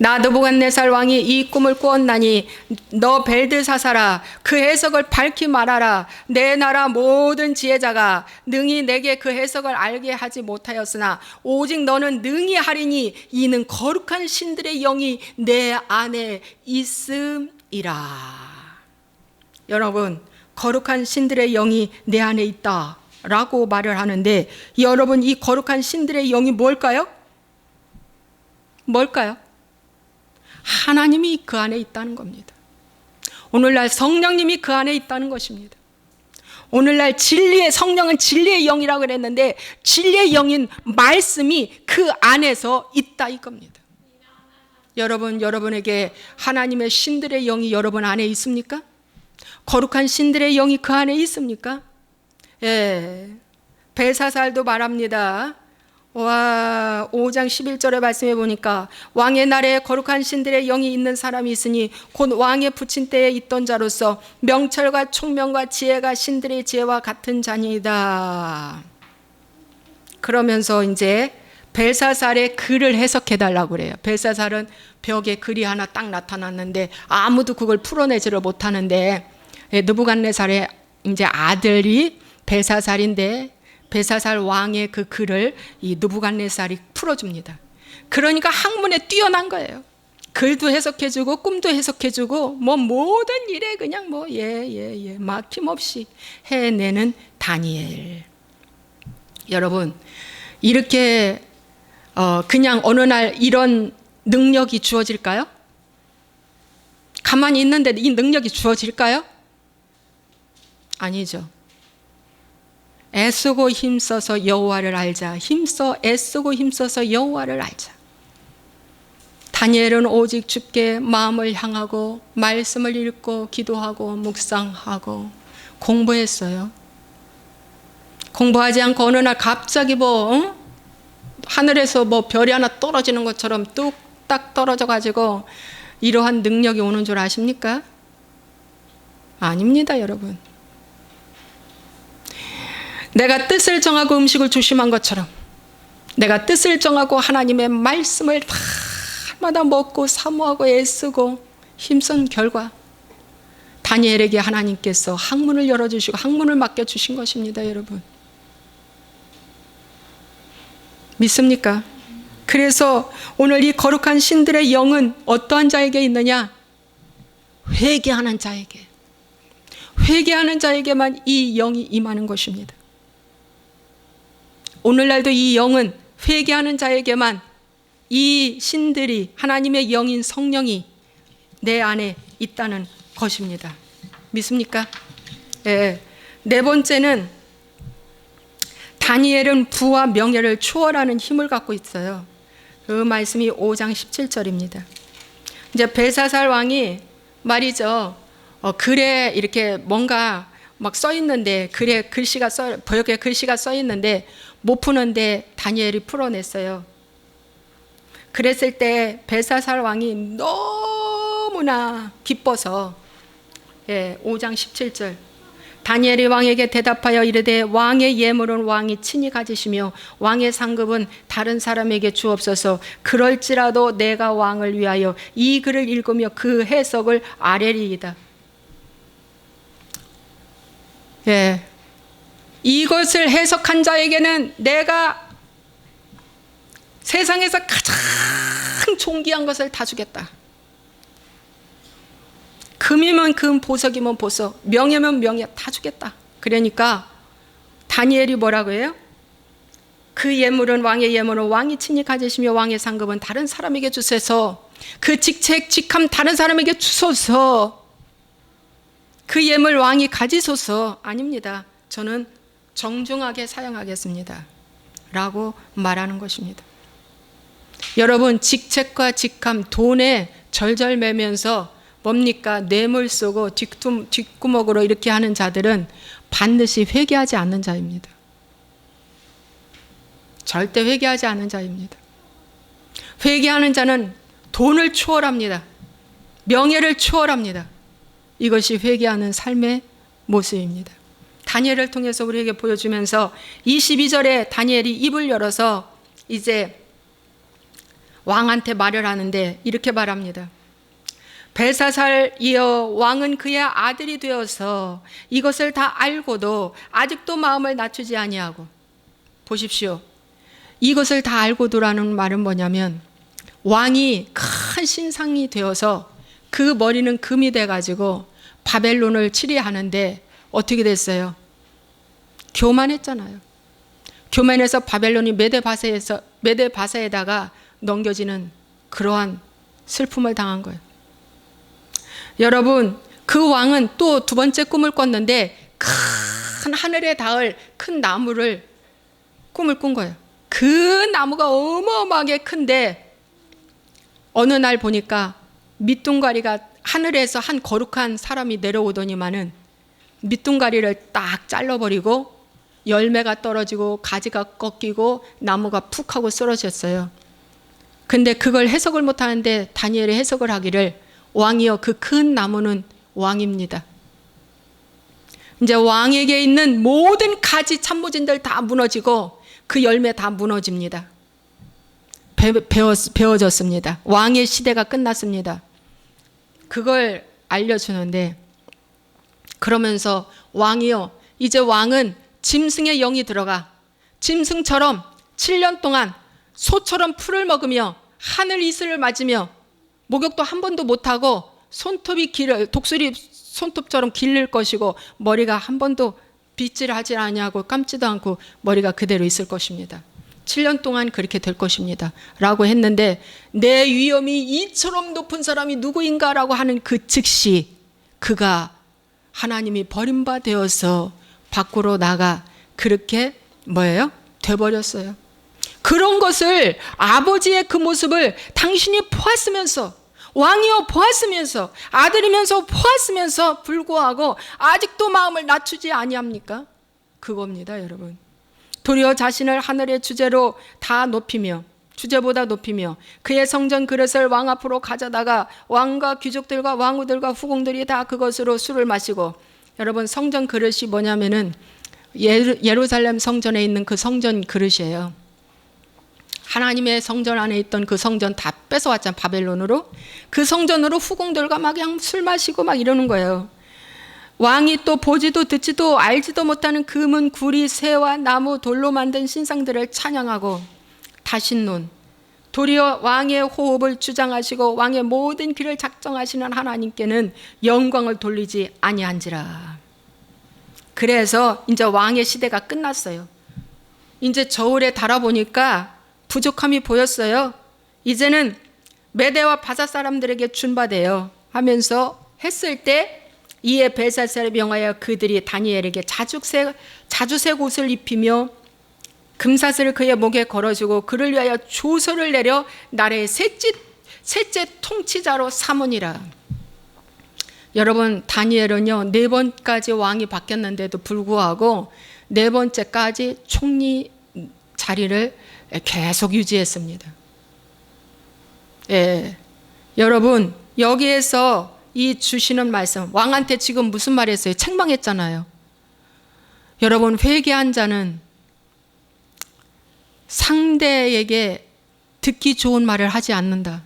나 느부갓네살 왕이 이 꿈을 꾸었나니 너 벨드사사라 그 해석을 밝히 말하라. 내 나라 모든 지혜자가 능히 내게 그 해석을 알게 하지 못하였으나 오직 너는 능히 하리니 이는 거룩한 신들의 영이 내 안에 있음이라. 여러분, 거룩한 신들의 영이 내 안에 있다 라고 말을 하는데, 여러분, 이 거룩한 신들의 영이 뭘까요? 뭘까요? 하나님이 그 안에 있다는 겁니다. 오늘날 성령님이 그 안에 있다는 것입니다. 오늘날 진리의 성령은 진리의 영이라고 그랬는데, 진리의 영인 말씀이 그 안에서 있다 이겁니다. 여러분, 여러분에게 하나님의 신들의 영이 여러분 안에 있습니까? 거룩한 신들의 영이 그 안에 있습니까? 예, 벨사살도 말합니다. 5장 11절의 말씀해 보니까 왕의 날에 거룩한 신들의 영이 있는 사람이 있으니 곧 왕의 부친 때에 있던 자로서 명철과 총명과 지혜가 신들의 지혜와 같은 자니이다. 그러면서 이제 벨사살의 글을 해석해 달라고 그래요. 벨사살은 벽에 글이 하나 딱 나타났는데 아무도 그걸 풀어내지를 못하는데, 느부갓네살의 이제 아들이 벨사살인데 벨사살 왕의 그 글을 이 느부갓네살이 풀어줍니다. 그러니까 학문에 뛰어난 거예요. 글도 해석해주고 꿈도 해석해주고 뭐 모든 일에 그냥 뭐 막힘없이 해내는 다니엘. 여러분, 이렇게 그냥 어느 날 이런 능력이 주어질까요? 가만히 있는데 이 능력이 주어질까요? 아니죠. 애쓰고 힘써서 여호와를 알자. 애쓰고 힘써서 여호와를 알자. 다니엘은 오직 주께 마음을 향하고 말씀을 읽고 기도하고 묵상하고 공부했어요. 공부하지 않고 어느 날 갑자기 하늘에서 별이 하나 떨어지는 것처럼 뚝딱 떨어져 가지고 이러한 능력이 오는 줄 아십니까? 아닙니다, 여러분. 내가 뜻을 정하고 음식을 조심한 것처럼 내가 뜻을 정하고 하나님의 말씀을 날마다 먹고 사모하고 애쓰고 힘쓴 결과 다니엘에게 하나님께서 학문을 열어주시고 학문을 맡겨주신 것입니다, 여러분. 믿습니까? 그래서 오늘 이 거룩한 신들의 영은 어떠한 자에게 있느냐? 회개하는 자에게, 회개하는 자에게만 이 영이 임하는 것입니다. 오늘날도 이 영은 회개하는 자에게만 이 신들이, 하나님의 영인 성령이 내 안에 있다는 것입니다. 믿습니까? 네. 네 번째는 다니엘은 부와 명예를 초월하는 힘을 갖고 있어요. 그 말씀이 5장 17절입니다. 이제 벨사살 왕이 말이죠, 글에 이렇게 뭔가 막 써 있는데, 벽에 글씨가 써 있는데 못 푸는데 다니엘이 풀어냈어요. 그랬을 때 벨사살 왕이 너무나 기뻐서 5장 17절 다니엘이 왕에게 대답하여 이르되 왕의 예물은 왕이 친히 가지시며 왕의 상급은 다른 사람에게 주옵소서. 그럴지라도 내가 왕을 위하여 이 글을 읽으며 그 해석을 아뢰리이다. 이것을 해석한 자에게는 내가 세상에서 가장 존귀한 것을 다 주겠다. 금이면 금, 보석이면 보석, 명예면 명예 다 주겠다. 그러니까 다니엘이 뭐라고 해요? 그 예물은 왕의 예물은 왕이 친히 가지시며 왕의 상급은 다른 사람에게 주소서. 그 직책, 직함 다른 사람에게 주소서. 그 예물 왕이 가지소서. 아닙니다. 저는 정중하게 사용하겠습니다 라고 말하는 것입니다. 여러분, 직책과 직함, 돈에 절절매면서 뭡니까? 뇌물 쓰고 뒷구멍으로 이렇게 하는 자들은 반드시 회개하지 않는 자입니다. 절대 회개하지 않는 자입니다. 회개하는 자는 돈을 초월합니다. 명예를 초월합니다. 이것이 회개하는 삶의 모습입니다. 다니엘을 통해서 우리에게 보여주면서 22절에 다니엘이 입을 열어서 이제 왕한테 말을 하는데 이렇게 말합니다. 벨사살이여, 왕은 그의 아들이 되어서 이것을 다 알고도 아직도 마음을 낮추지 아니하고. 보십시오. 이것을 다 알고도라는 말은 뭐냐면 왕이 큰 신상이 되어서 그 머리는 금이 돼가지고 바벨론을 치리하는데 어떻게 됐어요? 교만했잖아요. 교만해서 바벨론이 메데바사에다가 넘겨지는 그러한 슬픔을 당한 거예요. 여러분, 그 왕은 또 두 번째 꿈을 꿨는데 큰 하늘에 닿을 큰 나무를 꿈을 꾼 거예요. 그 나무가 어마어마하게 큰데 어느 날 보니까 밑둥가리가 하늘에서 한 거룩한 사람이 내려오더니만은 밑둥가리를 딱 잘라버리고 열매가 떨어지고 가지가 꺾이고 나무가 푹 하고 쓰러졌어요. 근데 그걸 해석을 못하는데 다니엘이 해석을 하기를 왕이여, 그 큰 나무는 왕입니다. 이제 왕에게 있는 모든 가지 참모진들 다 무너지고 그 열매 다 무너집니다. 베어졌습니다. 왕의 시대가 끝났습니다. 그걸 알려주는데, 그러면서 왕이요, 이제 왕은 짐승의 영이 들어가 짐승처럼 7년 동안 소처럼 풀을 먹으며 하늘 이슬을 맞으며 목욕도 한 번도 못하고 독수리 손톱처럼 길릴 것이고 머리가 한 번도 빗질 하지 아니하고 감지도 않고 머리가 그대로 있을 것입니다. 7년 동안 그렇게 될 것입니다 라고 했는데, 내 위엄이 이처럼 높은 사람이 누구인가 라고 하는 그 즉시 그가 하나님이 버림바 되어서 밖으로 나가 그렇게 돼버렸어요. 그런 것을, 아버지의 그 모습을 당신이 보았으면서, 왕이요 보았으면서, 아들이면서 보았으면서 불구하고 아직도 마음을 낮추지 아니합니까? 그겁니다, 여러분. 도리어 자신을 하늘의 주제로 다 높이며, 주제보다 높이며 그의 성전 그릇을 왕 앞으로 가져다가 왕과 귀족들과 왕후들과 후궁들이 다 그것으로 술을 마시고, 여러분 성전 그릇이 뭐냐면은 예루살렘 성전에 있는 그 성전 그릇이에요. 하나님의 성전 안에 있던 그 성전 다 뺏어왔잖아요, 바벨론으로. 그 성전으로 후궁들과 막 그냥 술 마시고 막 이러는 거예요. 왕이 또 보지도 듣지도 알지도 못하는 금은 구리, 새와 나무, 돌로 만든 신상들을 찬양하고 다신논, 도리어 왕의 호흡을 주장하시고 왕의 모든 길을 작정하시는 하나님께는 영광을 돌리지 아니한지라. 그래서 이제 왕의 시대가 끝났어요. 이제 저울에 달아보니까 부족함이 보였어요. 이제는 메대와 바사 사람들에게 준바돼요 하면서 했을 때, 이에 벨사살에 명하여 그들이 다니엘에게 자주색 옷을 입히며 금사슬을 그의 목에 걸어주고 그를 위하여 조서를 내려 나라의 셋째 통치자로 삼으니라. 여러분, 다니엘은요 4번까지 왕이 바뀌었는데도 불구하고 4번째까지 총리 자리를 계속 유지했습니다. 예, 여러분, 여기에서 이 주시는 말씀, 왕한테 지금 무슨 말 했어요? 책망했잖아요. 여러분, 회개한 자는 상대에게 듣기 좋은 말을 하지 않는다.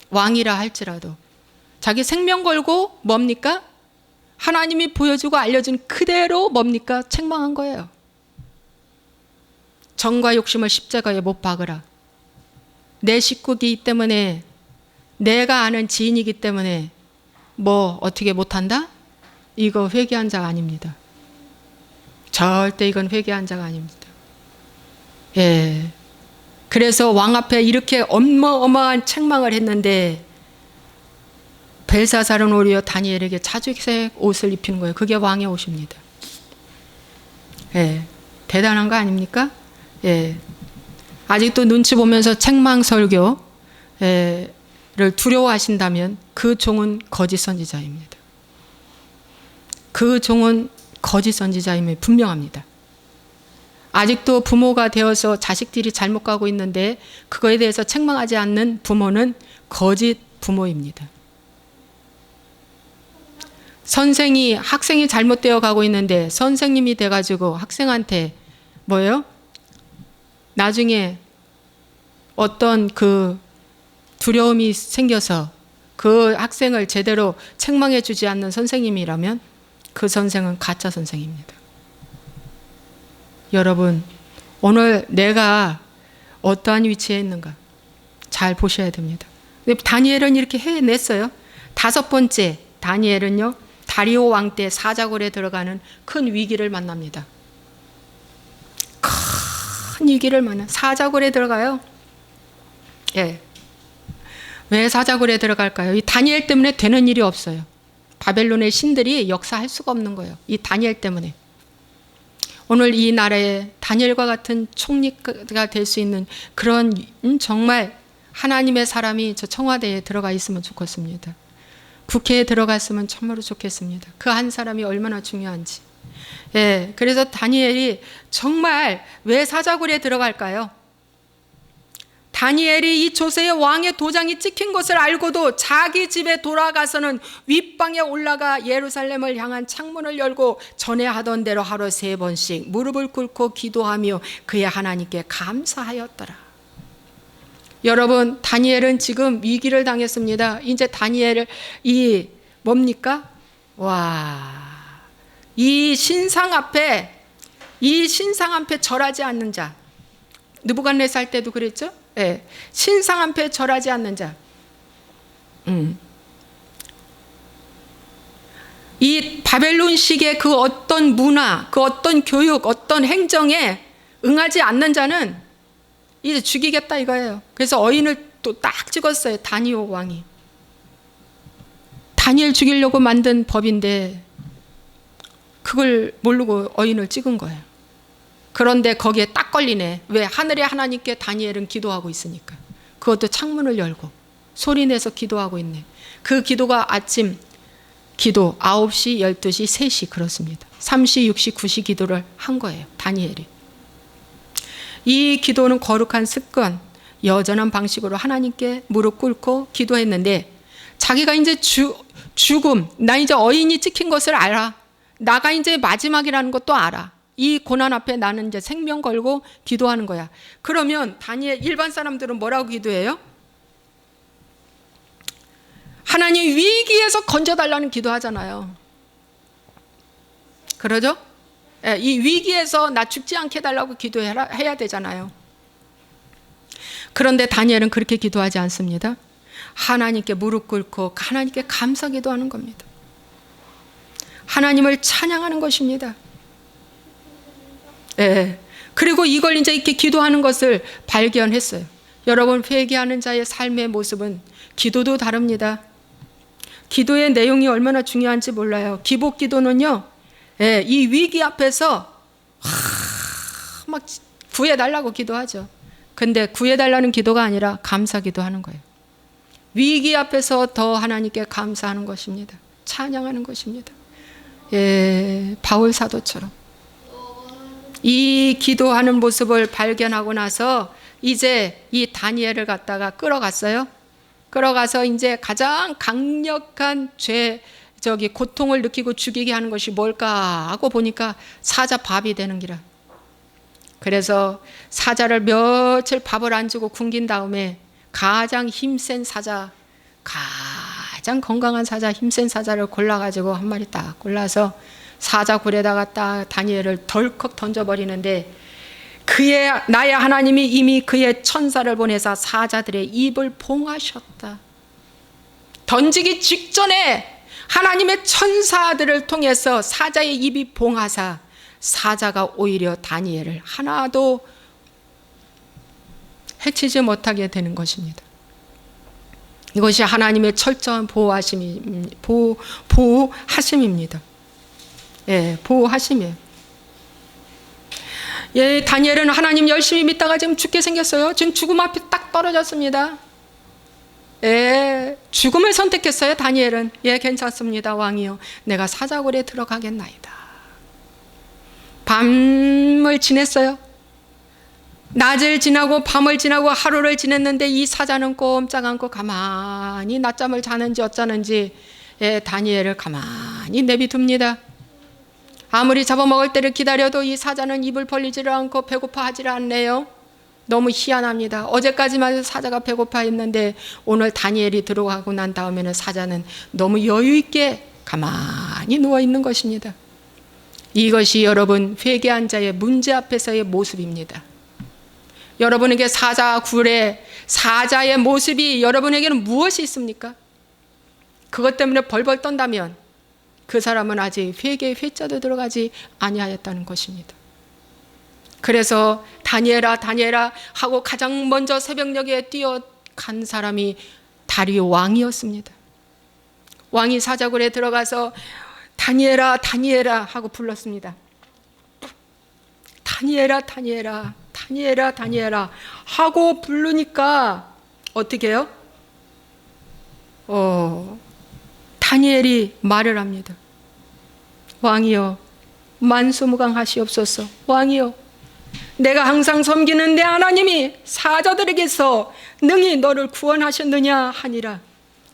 왕이라 할지라도 자기 생명 걸고 뭡니까? 하나님이 보여주고 알려준 그대로 뭡니까? 책망한 거예요. 정과 욕심을 십자가에 못 박으라. 내 식구이기 때문에, 내가 아는 지인이기 때문에 뭐 어떻게 못한다? 이거 회개한 자가 아닙니다. 절대 이건 회개한 자가 아닙니다. 예. 그래서 왕 앞에 이렇게 어마어마한 책망을 했는데 벨사살은 오히려 다니엘에게 자주색 옷을 입히는 거예요. 그게 왕의 옷입니다. 예. 대단한 거 아닙니까? 예. 아직도 눈치 보면서 책망 설교를 두려워하신다면 그 종은 거짓 선지자입니다. 그 종은 거짓 선지자임이 분명합니다. 아직도 부모가 되어서 자식들이 잘못 가고 있는데 그거에 대해서 책망하지 않는 부모는 거짓 부모입니다. 학생이 잘못되어 가고 있는데 선생님이 돼가지고 학생한테 뭐예요? 나중에 어떤 그 두려움이 생겨서 그 학생을 제대로 책망해 주지 않는 선생님이라면 그 선생은 가짜 선생입니다. 여러분, 오늘 내가 어떠한 위치에 있는가 잘 보셔야 됩니다. 다니엘은 이렇게 해냈어요. 5번째, 다니엘은요, 다리오 왕 때 사자굴에 들어가는 큰 위기를 만납니다. 큰 위기를 만나. 사자굴에 들어가요. 예. 왜 사자굴에 들어갈까요? 이 다니엘 때문에 되는 일이 없어요. 바벨론의 신들이 역사할 수가 없는 거예요. 이 다니엘 때문에. 오늘 이 나라에 다니엘과 같은 총리가 될 수 있는 그런 정말 하나님의 사람이 저 청와대에 들어가 있으면 좋겠습니다. 국회에 들어갔으면 참으로 좋겠습니다. 그 한 사람이 얼마나 중요한지. 예, 그래서 다니엘이 정말 왜 사자굴에 들어갈까요? 다니엘이 이 조세의 왕의 도장이 찍힌 것을 알고도 자기 집에 돌아가서는 윗방에 올라가 예루살렘을 향한 창문을 열고 전에 하던 대로 하루 3번씩 무릎을 꿇고 기도하며 그의 하나님께 감사하였더라. 여러분, 다니엘은 지금 위기를 당했습니다. 이제 다니엘을 뭡니까? 이 신상 앞에 절하지 않는 자. 느부갓네살 때도 그랬죠? 예, 신상 앞에 절하지 않는 자. 이 바벨론식의 그 어떤 문화, 그 어떤 교육, 어떤 행정에 응하지 않는 자는 이제 죽이겠다 이거예요. 그래서 어인을 또 딱 찍었어요. 다니오 왕이. 다니엘 죽이려고 만든 법인데 그걸 모르고 어인을 찍은 거예요. 그런데 거기에 딱 걸리네. 왜? 하늘의 하나님께 다니엘은 기도하고 있으니까. 그것도 창문을 열고 소리내서 기도하고 있네. 그 기도가 아침 기도 9시, 12시, 3시 그렇습니다. 3시, 6시, 9시 기도를 한 거예요. 다니엘이. 이 기도는 거룩한 습관, 여전한 방식으로 하나님께 무릎 꿇고 기도했는데 자기가 이제 죽음, 나 이제 어인이 찍힌 것을 알아. 나가 이제 마지막이라는 것도 알아. 이 고난 앞에 나는 이제 생명 걸고 기도하는 거야. 그러면 다니엘 일반 사람들은 뭐라고 기도해요? 하나님 위기에서 건져달라는 기도하잖아요. 그러죠? 이 위기에서 나 죽지 않게 해달라고 기도해야 되잖아요. 그런데 다니엘은 그렇게 기도하지 않습니다. 하나님께 무릎 꿇고 하나님께 감사 기도하는 겁니다. 하나님을 찬양하는 것입니다. 예. 그리고 이걸 이제 이렇게 기도하는 것을 발견했어요. 여러분, 회개하는 자의 삶의 모습은 기도도 다릅니다. 기도의 내용이 얼마나 중요한지 몰라요. 기복 기도는요, 예, 이 위기 앞에서 막 구해달라고 기도하죠. 근데 구해달라는 기도가 아니라 감사 기도하는 거예요. 위기 앞에서 더 하나님께 감사하는 것입니다. 찬양하는 것입니다. 예, 바울 사도처럼. 이 기도하는 모습을 발견하고 나서 이제 이 다니엘을 갖다가 끌어갔어요. 끌어가서 이제 가장 강력한 고통을 느끼고 죽이게 하는 것이 뭘까 하고 보니까 사자 밥이 되는 기라. 그래서 사자를 며칠 밥을 안 주고 굶긴 다음에 가장 힘센 사자, 가장 건강한 사자, 힘센 사자를 골라가지고 한 마리 딱 골라서 사자굴에다가 딱 다니엘을 덜컥 던져버리는데 나의 하나님이 이미 그의 천사를 보내사 사자들의 입을 봉하셨다. 던지기 직전에 하나님의 천사들을 통해서 사자의 입이 봉하사 사자가 오히려 다니엘을 하나도 해치지 못하게 되는 것입니다. 이것이 하나님의 철저한 보호하심입니다. 예, 보호하심이에요. 예, 다니엘은 하나님 열심히 믿다가 지금 죽게 생겼어요. 지금 죽음 앞에 딱 떨어졌습니다. 예, 죽음을 선택했어요. 다니엘은. 예, 괜찮습니다, 왕이요. 내가 사자굴에 들어가겠나이다. 밤을 지냈어요. 낮을 지나고 밤을 지나고 하루를 지냈는데 이 사자는 꼼짝 않고 가만히 낮잠을 자는지 어쩌는지, 예, 다니엘을 가만히 내비둡니다. 아무리 잡아먹을 때를 기다려도 이 사자는 입을 벌리지를 않고 배고파하지를 않네요. 너무 희한합니다. 어제까지만 해도 사자가 배고파 했는데 오늘 다니엘이 들어가고 난 다음에는 사자는 너무 여유 있게 가만히 누워 있는 것입니다. 이것이 여러분 회개한 자의 문제 앞에서의 모습입니다. 여러분에게 사자 굴에 사자의 모습이 여러분에게는 무엇이 있습니까? 그것 때문에 벌벌 떤다면 그 사람은 아직 회개의 회자도 들어가지 아니하였다는 것입니다. 그래서 다니엘아 다니엘아 하고 가장 먼저 새벽녘에 뛰어간 사람이 다리오 왕이었습니다. 왕이 사자굴에 들어가서 다니엘아 다니엘아 하고 불렀습니다. 다니엘아 다니엘아 다니엘아 다니엘아 하고 부르니까 어떻게 해요? 다니엘이 말을 합니다. 왕이여 만수무강하시옵소서. 왕이여 내가 항상 섬기는 내 하나님이 사자들에게서 능히 너를 구원하셨느냐 하니라.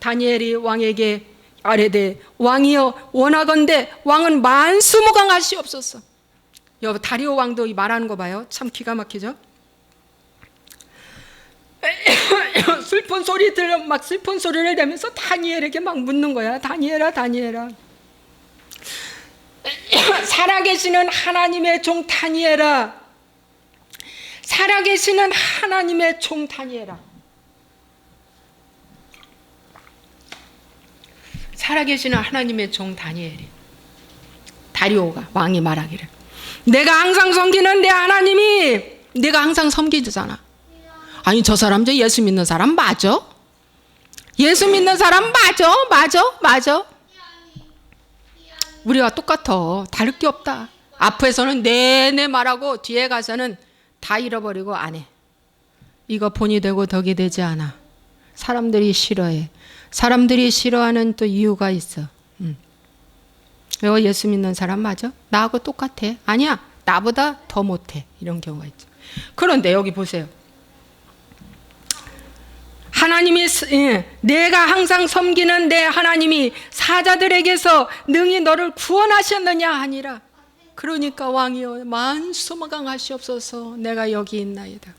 다니엘이 왕에게 아뢰되 왕이여 원하건대 왕은 만수무강하시옵소서. 여보 다리오 왕도 말하는 거 봐요. 참 기가 막히죠. 슬픈 소리 들려 막 슬픈 소리를 내면서 다니엘에게 막 묻는 거야. 다니엘아 다니엘아 살아계시는 하나님의 종 다니엘아 살아계시는 하나님의 종 다니엘아 살아계시는 하나님의 종 다니엘이 다리오가 왕이 말하기를 내가 항상 섬기는 내 하나님이 내가 항상 섬기잖아. 아니 저 사람 저 예수 믿는 사람 맞아? 예수 믿는 사람 맞아? 우리가 똑같아. 다를 게 없다. 앞에서는 내내 말하고 뒤에 가서는 다 잃어버리고 안 해. 이거 본이 되고 덕이 되지 않아. 사람들이 싫어해. 사람들이 싫어하는 또 이유가 있어. 너 예수 믿는 사람 맞아? 나하고 똑같아. 아니야 나보다 더 못해. 이런 경우가 있죠. 그런데 여기 보세요. 하나님이 내가 항상 섬기는 내 하나님이 사자들에게서 능히 너를 구원하셨느냐 하니라. 그러니까 왕이여 만수무강하시옵소서. 내가 여기 있나이다.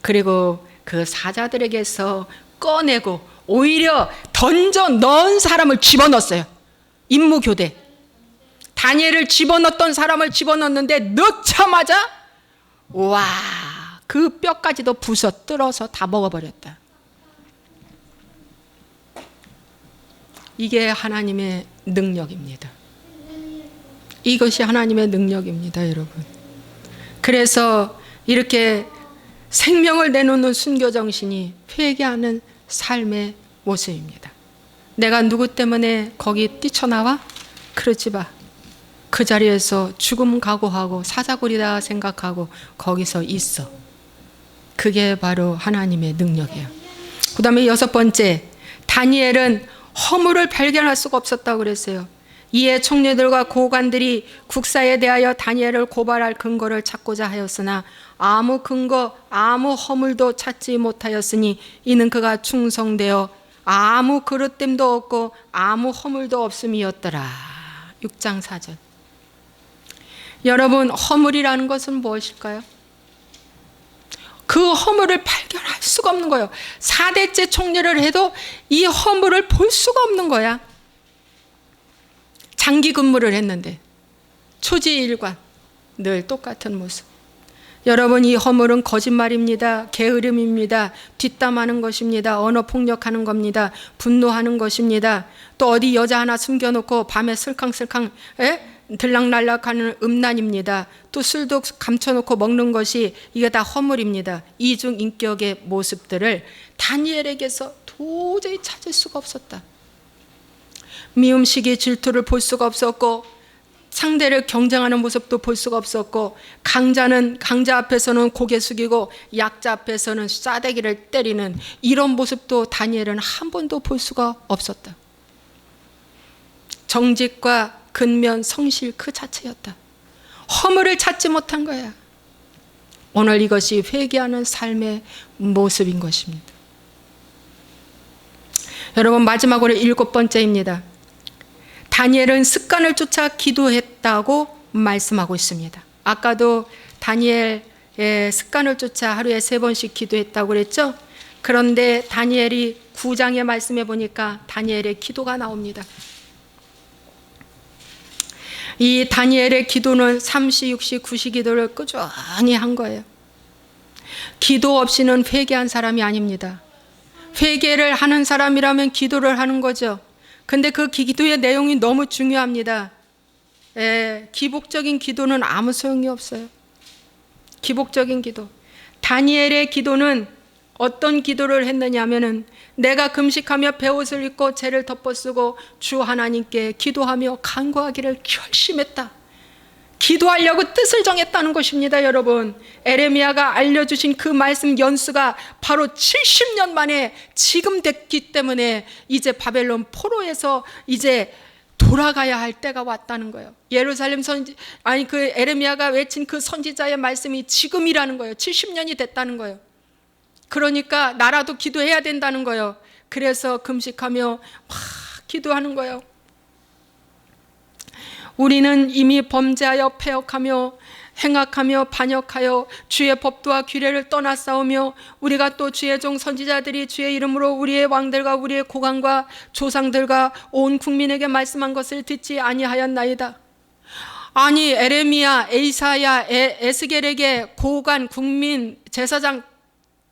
그리고 그 사자들에게서 꺼내고 오히려 던져 넣은 사람을 집어넣었어요. 임무교대. 다니엘을 집어넣었던 사람을 집어넣었는데 넣자마자 와 그 뼈까지도 부서 뜯어서 다 먹어버렸다. 이게 하나님의 능력입니다. 이것이 하나님의 능력입니다, 여러분. 그래서 이렇게 생명을 내놓는 순교정신이 회개하는 삶의 모습입니다. 내가 누구 때문에 거기 뛰쳐나와? 그러지 마. 그 자리에서 죽음 각오하고 사자굴이다 생각하고 거기서 있어. 그게 바로 하나님의 능력이에요. 그 다음에 6번째, 다니엘은 허물을 발견할 수가 없었다고 그랬어요. 이에 총리들과 고관들이 국사에 대하여 다니엘을 고발할 근거를 찾고자 하였으나 아무 근거, 아무 허물도 찾지 못하였으니 이는 그가 충성되어 아무 그릇됨도 없고 아무 허물도 없음이었더라. 6장 4절. 여러분, 허물이라는 것은 무엇일까요? 그 허물을 발견할 수가 없는 거예요. 4대째 총리를 해도 이 허물을 볼 수가 없는 거야. 장기 근무를 했는데 초지일관 늘 똑같은 모습. 여러분, 이 허물은 거짓말입니다. 게으름입니다. 뒷담하는 것입니다. 언어 폭력하는 겁니다. 분노하는 것입니다. 또 어디 여자 하나 숨겨놓고 밤에 슬캉슬캉 들락날락하는 음란입니다. 또 술도 감춰놓고 먹는 것이 이게 다 허물입니다. 이중인격의 모습들을 다니엘에게서 도저히 찾을 수가 없었다. 미움시기 질투를 볼 수가 없었고 상대를 경쟁하는 모습도 볼 수가 없었고 강자 앞에서는 고개 숙이고 약자 앞에서는 싸대기를 때리는 이런 모습도 다니엘은 한 번도 볼 수가 없었다. 정직과 근면, 성실 그 자체였다. 허물을 찾지 못한 거야. 오늘 이것이 회개하는 삶의 모습인 것입니다. 여러분, 마지막으로 7번째입니다. 다니엘은 습관을 쫓아 기도했다고 말씀하고 있습니다. 아까도 다니엘 습관을 쫓아 하루에 3번씩 기도했다고 그랬죠? 그런데 다니엘이 9장의 말씀에 보니까 다니엘의 기도가 나옵니다. 이 다니엘의 기도는 3시, 6시, 9시 기도를 꾸준히 한 거예요. 기도 없이는 회개한 사람이 아닙니다. 회개를 하는 사람이라면 기도를 하는 거죠. 근데 그 기도의 내용이 너무 중요합니다. 기복적인 기도는 아무 소용이 없어요. 기복적인 기도. 다니엘의 기도는 어떤 기도를 했느냐 하면은 내가 금식하며 베옷을 입고 죄를 덮어쓰고 주 하나님께 기도하며 간구하기를 결심했다. 기도하려고 뜻을 정했다는 것입니다. 여러분, 에레미야가 알려주신 그 말씀 연수가 바로 70년 만에 지금 됐기 때문에 이제 바벨론 포로에서 이제 돌아가야 할 때가 왔다는 거예요. 예루살렘 그 에레미야가 외친 그 선지자의 말씀이 지금이라는 거예요. 70년이 됐다는 거예요. 그러니까 나라도 기도해야 된다는 거예요. 그래서 금식하며 막 기도하는 거예요. 우리는 이미 범죄하여 패역하며 행악하며 반역하여 주의 법도와 규례를 떠나싸우며 우리가 또 주의 종 선지자들이 주의 이름으로 우리의 왕들과 우리의 고관과 조상들과 온 국민에게 말씀한 것을 듣지 아니하였나이다. 아니, 에레미야, 에이사야, 에스겔에게 고관, 국민, 제사장,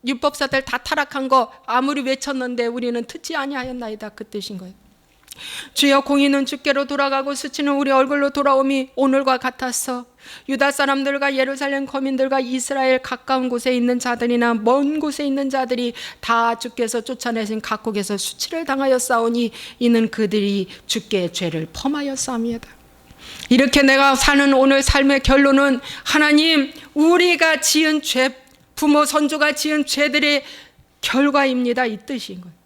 율법사들 다 타락한 거 아무리 외쳤는데 우리는 듣지 아니하였나이다. 그 뜻인 거예요. 주여, 공의는 주께로 돌아가고 수치는 우리 얼굴로 돌아옴이 오늘과 같았어. 유다 사람들과 예루살렘 거민들과 이스라엘 가까운 곳에 있는 자들이나 먼 곳에 있는 자들이 다 주께서 쫓아내신 각국에서 수치를 당하였사오니 이는 그들이 주께 죄를 범하였사옵니다. 이렇게 내가 사는 오늘 삶의 결론은 하나님, 우리가 지은 죄, 부모 선조가 지은 죄들의 결과입니다. 이 뜻인 거예요.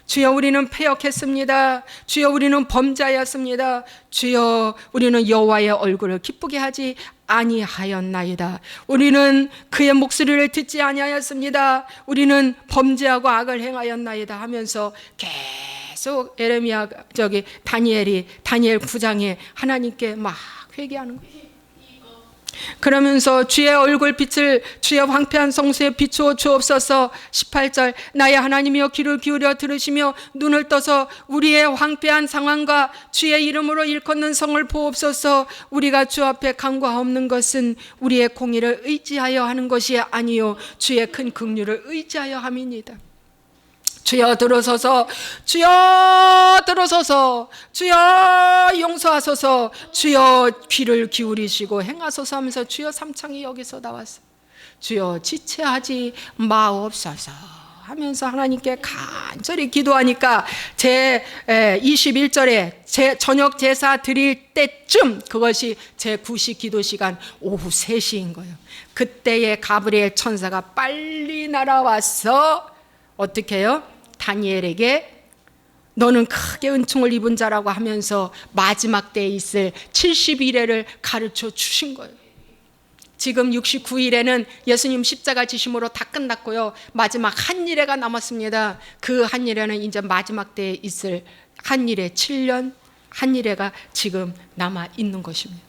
주여, 우리는 패역했습니다. 주여, 우리는 범죄하였습니다. 주여, 우리는 여호와의 얼굴을 기쁘게 하지 아니하였나이다. 우리는 그의 목소리를 듣지 아니하였습니다. 우리는 범죄하고 악을 행하였나이다 하면서 계속 다니엘 9장에 하나님께 막 회개하는 거예요. 그러면서 주의 얼굴 빛을 주의 황폐한 성소에 비추어 주옵소서. 18절, 나의 하나님이여 귀를 기울여 들으시며 눈을 떠서 우리의 황폐한 상황과 주의 이름으로 일컫는 성을 보옵소서. 우리가 주 앞에 간과없는 것은 우리의 공의를 의지하여 하는 것이 아니요 주의 큰 긍휼을 의지하여 함이니이다. 주여 들어서서, 주여 들어서서, 주여 용서하소서, 주여 귀를 기울이시고 행하소서 하면서 주여 삼창이 여기서 나왔어요. 주여 지체하지 마옵소서 하면서 하나님께 간절히 기도하니까 제 21절에 제 저녁 제사 드릴 때쯤, 그것이 제 9시 기도 시간 오후 3시인 거예요. 그때에 가브리엘 천사가 빨리 날아와서 어떻게 해요? 다니엘에게 너는 크게 은총을 입은 자라고 하면서 마지막 때에 있을 70일에를 가르쳐 주신 거예요. 지금 69일에는 예수님 십자가 지심으로 다 끝났고요. 마지막 한 일회가 남았습니다. 그 한 일회는 이제 마지막 때에 있을 한 일회, 7년 한 일회가 지금 남아 있는 것입니다.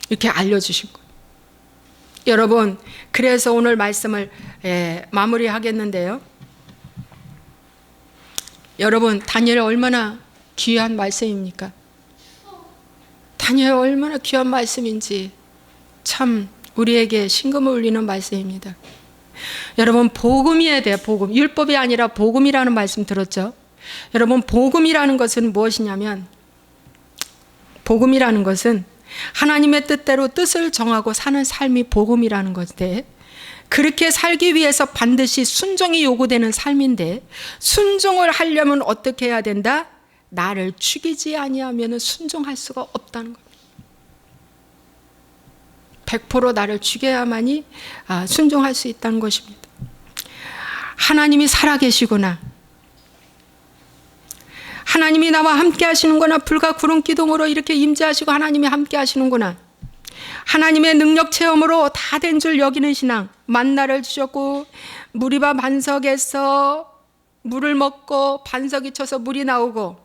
이렇게 알려주신 거예요. 여러분, 그래서 오늘 말씀을 마무리하겠는데요. 여러분, 다니엘 얼마나 귀한 말씀입니까? 다니엘 얼마나 귀한 말씀인지 참 우리에게 심금을 울리는 말씀입니다. 여러분, 복음이어야 돼요. 복음. 율법이 아니라 복음이라는 말씀 들었죠? 여러분, 복음이라는 것은 무엇이냐면, 복음이라는 것은 하나님의 뜻대로 뜻을 정하고 사는 삶이 복음이라는 것인데, 그렇게 살기 위해서 반드시 순종이 요구되는 삶인데, 순종을 하려면 어떻게 해야 된다? 나를 죽이지 아니하면 순종할 수가 없다는 겁니다. 100% 나를 죽여야만이 순종할 수 있다는 것입니다. 하나님이 살아계시구나, 하나님이 나와 함께 하시는구나, 불과 구름 기둥으로 이렇게 임재하시고 하나님이 함께 하시는구나, 하나님의 능력 체험으로 다 된 줄 여기는 신앙, 만나를 주셨고 무리바 반석에서 물을 먹고 반석이 쳐서 물이 나오고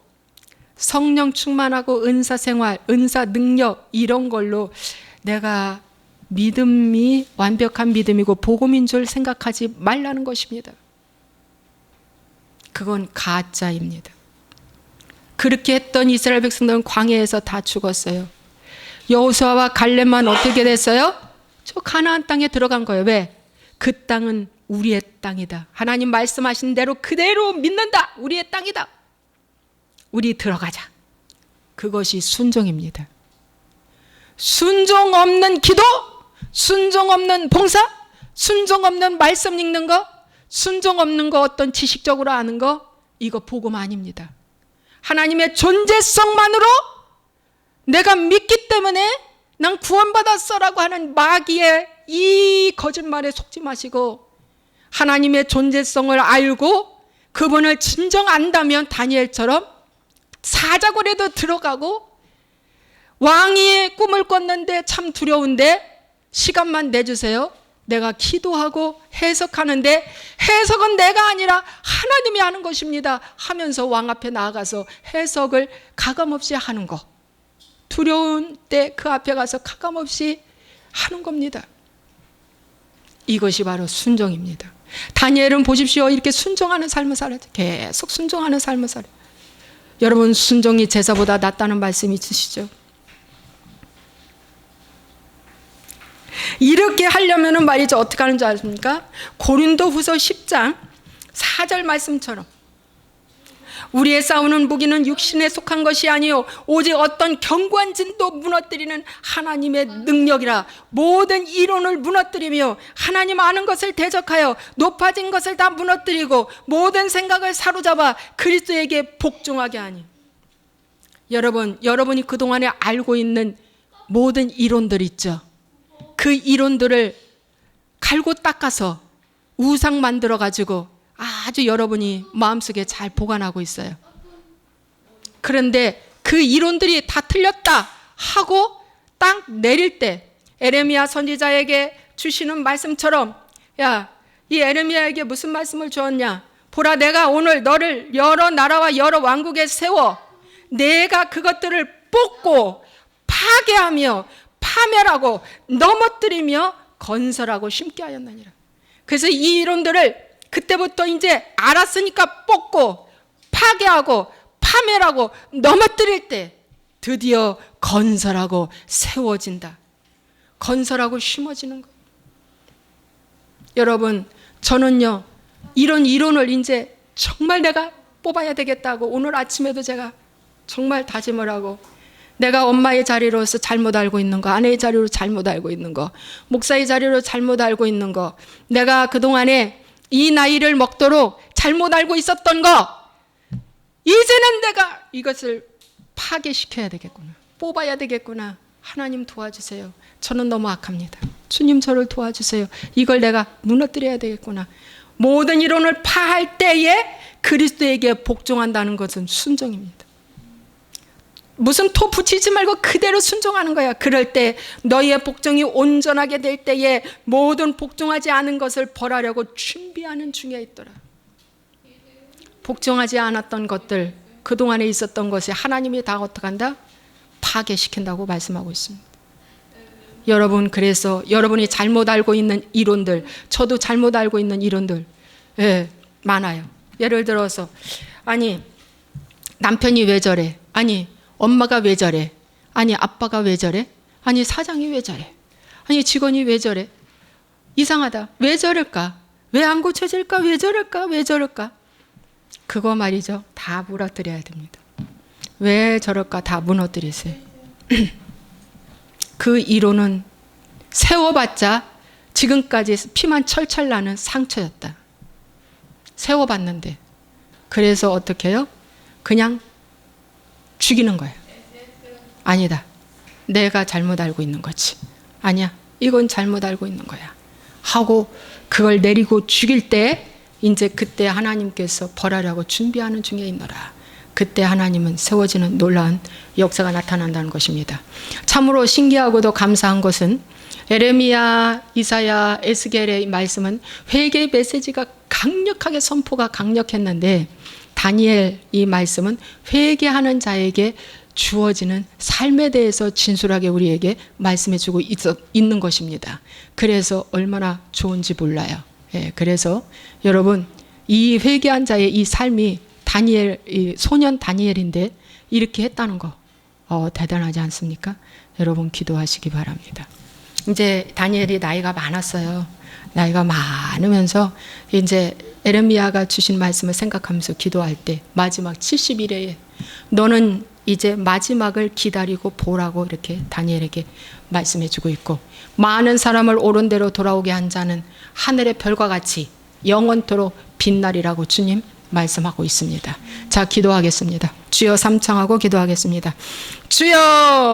성령 충만하고 은사 생활, 은사 능력, 이런 걸로 내가 믿음이 완벽한 믿음이고 복음인 줄 생각하지 말라는 것입니다. 그건 가짜입니다. 그렇게 했던 이스라엘 백성들은 광야에서 다 죽었어요. 여호수아와 갈렙만 어떻게 됐어요? 저 가나안 땅에 들어간 거예요. 왜? 그 땅은 우리의 땅이다. 하나님 말씀하신 대로 그대로 믿는다. 우리의 땅이다. 우리 들어가자. 그것이 순종입니다. 순종 없는 기도, 순종 없는 봉사, 순종 없는 말씀 읽는 거, 순종 없는 거 어떤 지식적으로 아는 거, 이거 복음 아닙니다. 하나님의 존재성만으로 내가 믿기 때문에 난 구원받았어라고 하는 마귀의 이 거짓말에 속지 마시고 하나님의 존재성을 알고 그분을 진정 안다면 다니엘처럼 사자굴에도 들어가고 왕이 꿈을 꿨는데 참 두려운데 시간만 내주세요. 내가 기도하고 해석하는데 해석은 내가 아니라 하나님이 하는 것입니다 하면서 왕 앞에 나아가서 해석을 가감없이 하는 거. 두려운 때 그 앞에 가서 가감없이 하는 겁니다. 이것이 바로 순종입니다. 다니엘은 보십시오. 이렇게 순종하는 삶을 살아요. 계속 순종하는 삶을 살아요. 여러분, 순종이 제사보다 낫다는 말씀 있으시죠? 이렇게 하려면 말이죠. 어떻게 하는 줄 아십니까? 고린도후서 10장 4절 말씀처럼 우리의 싸우는 무기는 육신에 속한 것이 아니요 오직 어떤 견고한 진도 무너뜨리는 하나님의 능력이라. 모든 이론을 무너뜨리며 하나님 아는 것을 대적하여 높아진 것을 다 무너뜨리고 모든 생각을 사로잡아 그리스도에게 복종하게 하니. 여러분이 그동안에 알고 있는 모든 이론들 있죠. 그 이론들을 갈고 닦아서 우상 만들어 가지고 아주 여러분이 마음속에 잘 보관하고 있어요. 그런데 그 이론들이 다 틀렸다 하고 딱 내릴 때 에레미야 선지자에게 주시는 말씀처럼, 야, 이 에레미야에게 무슨 말씀을 주었냐? 보라, 내가 오늘 너를 여러 나라와 여러 왕국에 세워 내가 그것들을 뽑고 파괴하며 파멸하고 넘어뜨리며 건설하고 심게 하였느니라. 그래서 이 이론들을 그때부터 이제 알았으니까 뽑고 파괴하고 파멸하고 넘어뜨릴 때 드디어 건설하고 세워진다. 건설하고 심어지는 거예요. 여러분, 저는요 이런 이론을 이제 정말 내가 뽑아야 되겠다고 오늘 아침에도 제가 정말 다짐을 하고, 내가 엄마의 자리로서 잘못 알고 있는 거, 아내의 자리로 잘못 알고 있는 거, 목사의 자리로 잘못 알고 있는 거, 내가 그동안에 이 나이를 먹도록 잘못 알고 있었던 거, 이제는 내가 이것을 파괴시켜야 되겠구나, 뽑아야 되겠구나. 하나님 도와주세요. 저는 너무 악합니다. 주님 저를 도와주세요. 이걸 내가 무너뜨려야 되겠구나. 모든 이론을 파할 때에 그리스도에게 복종한다는 것은 순종입니다. 무슨 토 붙이지 말고 그대로 순종하는 거야. 그럴 때 너희의 복종이 온전하게 될 때에 모든 복종하지 않은 것을 벌하려고 준비하는 중에 있더라. 복종하지 않았던 것들, 그동안에 있었던 것이 하나님이 다 어떻게 한다? 파괴시킨다고 말씀하고 있습니다. 여러분, 그래서 여러분이 잘못 알고 있는 이론들, 저도 잘못 알고 있는 이론들 많아요. 예를 들어서, 아니 남편이 왜 저래? 아니 엄마가 왜 저래? 아니 아빠가 왜 저래? 아니 사장이 왜 저래? 아니 직원이 왜 저래? 이상하다. 왜 저럴까? 왜 안 고쳐질까? 왜 저럴까? 왜 저럴까? 그거 말이죠. 다 무너뜨려야 됩니다. 왜 저럴까? 다 무너뜨리세요. 그 이론은 세워봤자 지금까지 피만 철철 나는 상처였다. 세워봤는데 그래서 어떻게 해요? 그냥 죽이는 거예요. 아니다. 내가 잘못 알고 있는 거지. 아니야. 이건 잘못 알고 있는 거야. 하고 그걸 내리고 죽일 때 이제 그때 하나님께서 벌하려고 준비하는 중에 있노라. 그때 하나님은 세워지는 놀라운 역사가 나타난다는 것입니다. 참으로 신기하고도 감사한 것은 에레미야, 이사야, 에스겔의 말씀은 회개의 메시지가 강력하게 선포가 강력했는데 다니엘 이 말씀은 회개하는 자에게 주어지는 삶에 대해서 진솔하게 우리에게 말씀해주고 있는 것입니다. 그래서 얼마나 좋은지 몰라요. 예, 그래서 여러분 이 회개한 자의 이 삶이 다니엘, 이 소년 다니엘인데 이렇게 했다는 거 대단하지 않습니까? 여러분 기도하시기 바랍니다. 이제 다니엘이 나이가 많았어요. 나이가 많으면서 이제 에레미야가 주신 말씀을 생각하면서 기도할 때 마지막 70일에 너는 이제 마지막을 기다리고 보라고 이렇게 다니엘에게 말씀해주고 있고, 많은 사람을 옳은 대로 돌아오게 한 자는 하늘의 별과 같이 영원토록 빛나리라고 주님 말씀하고 있습니다. 자, 기도하겠습니다. 주여 삼창하고 기도하겠습니다. 주여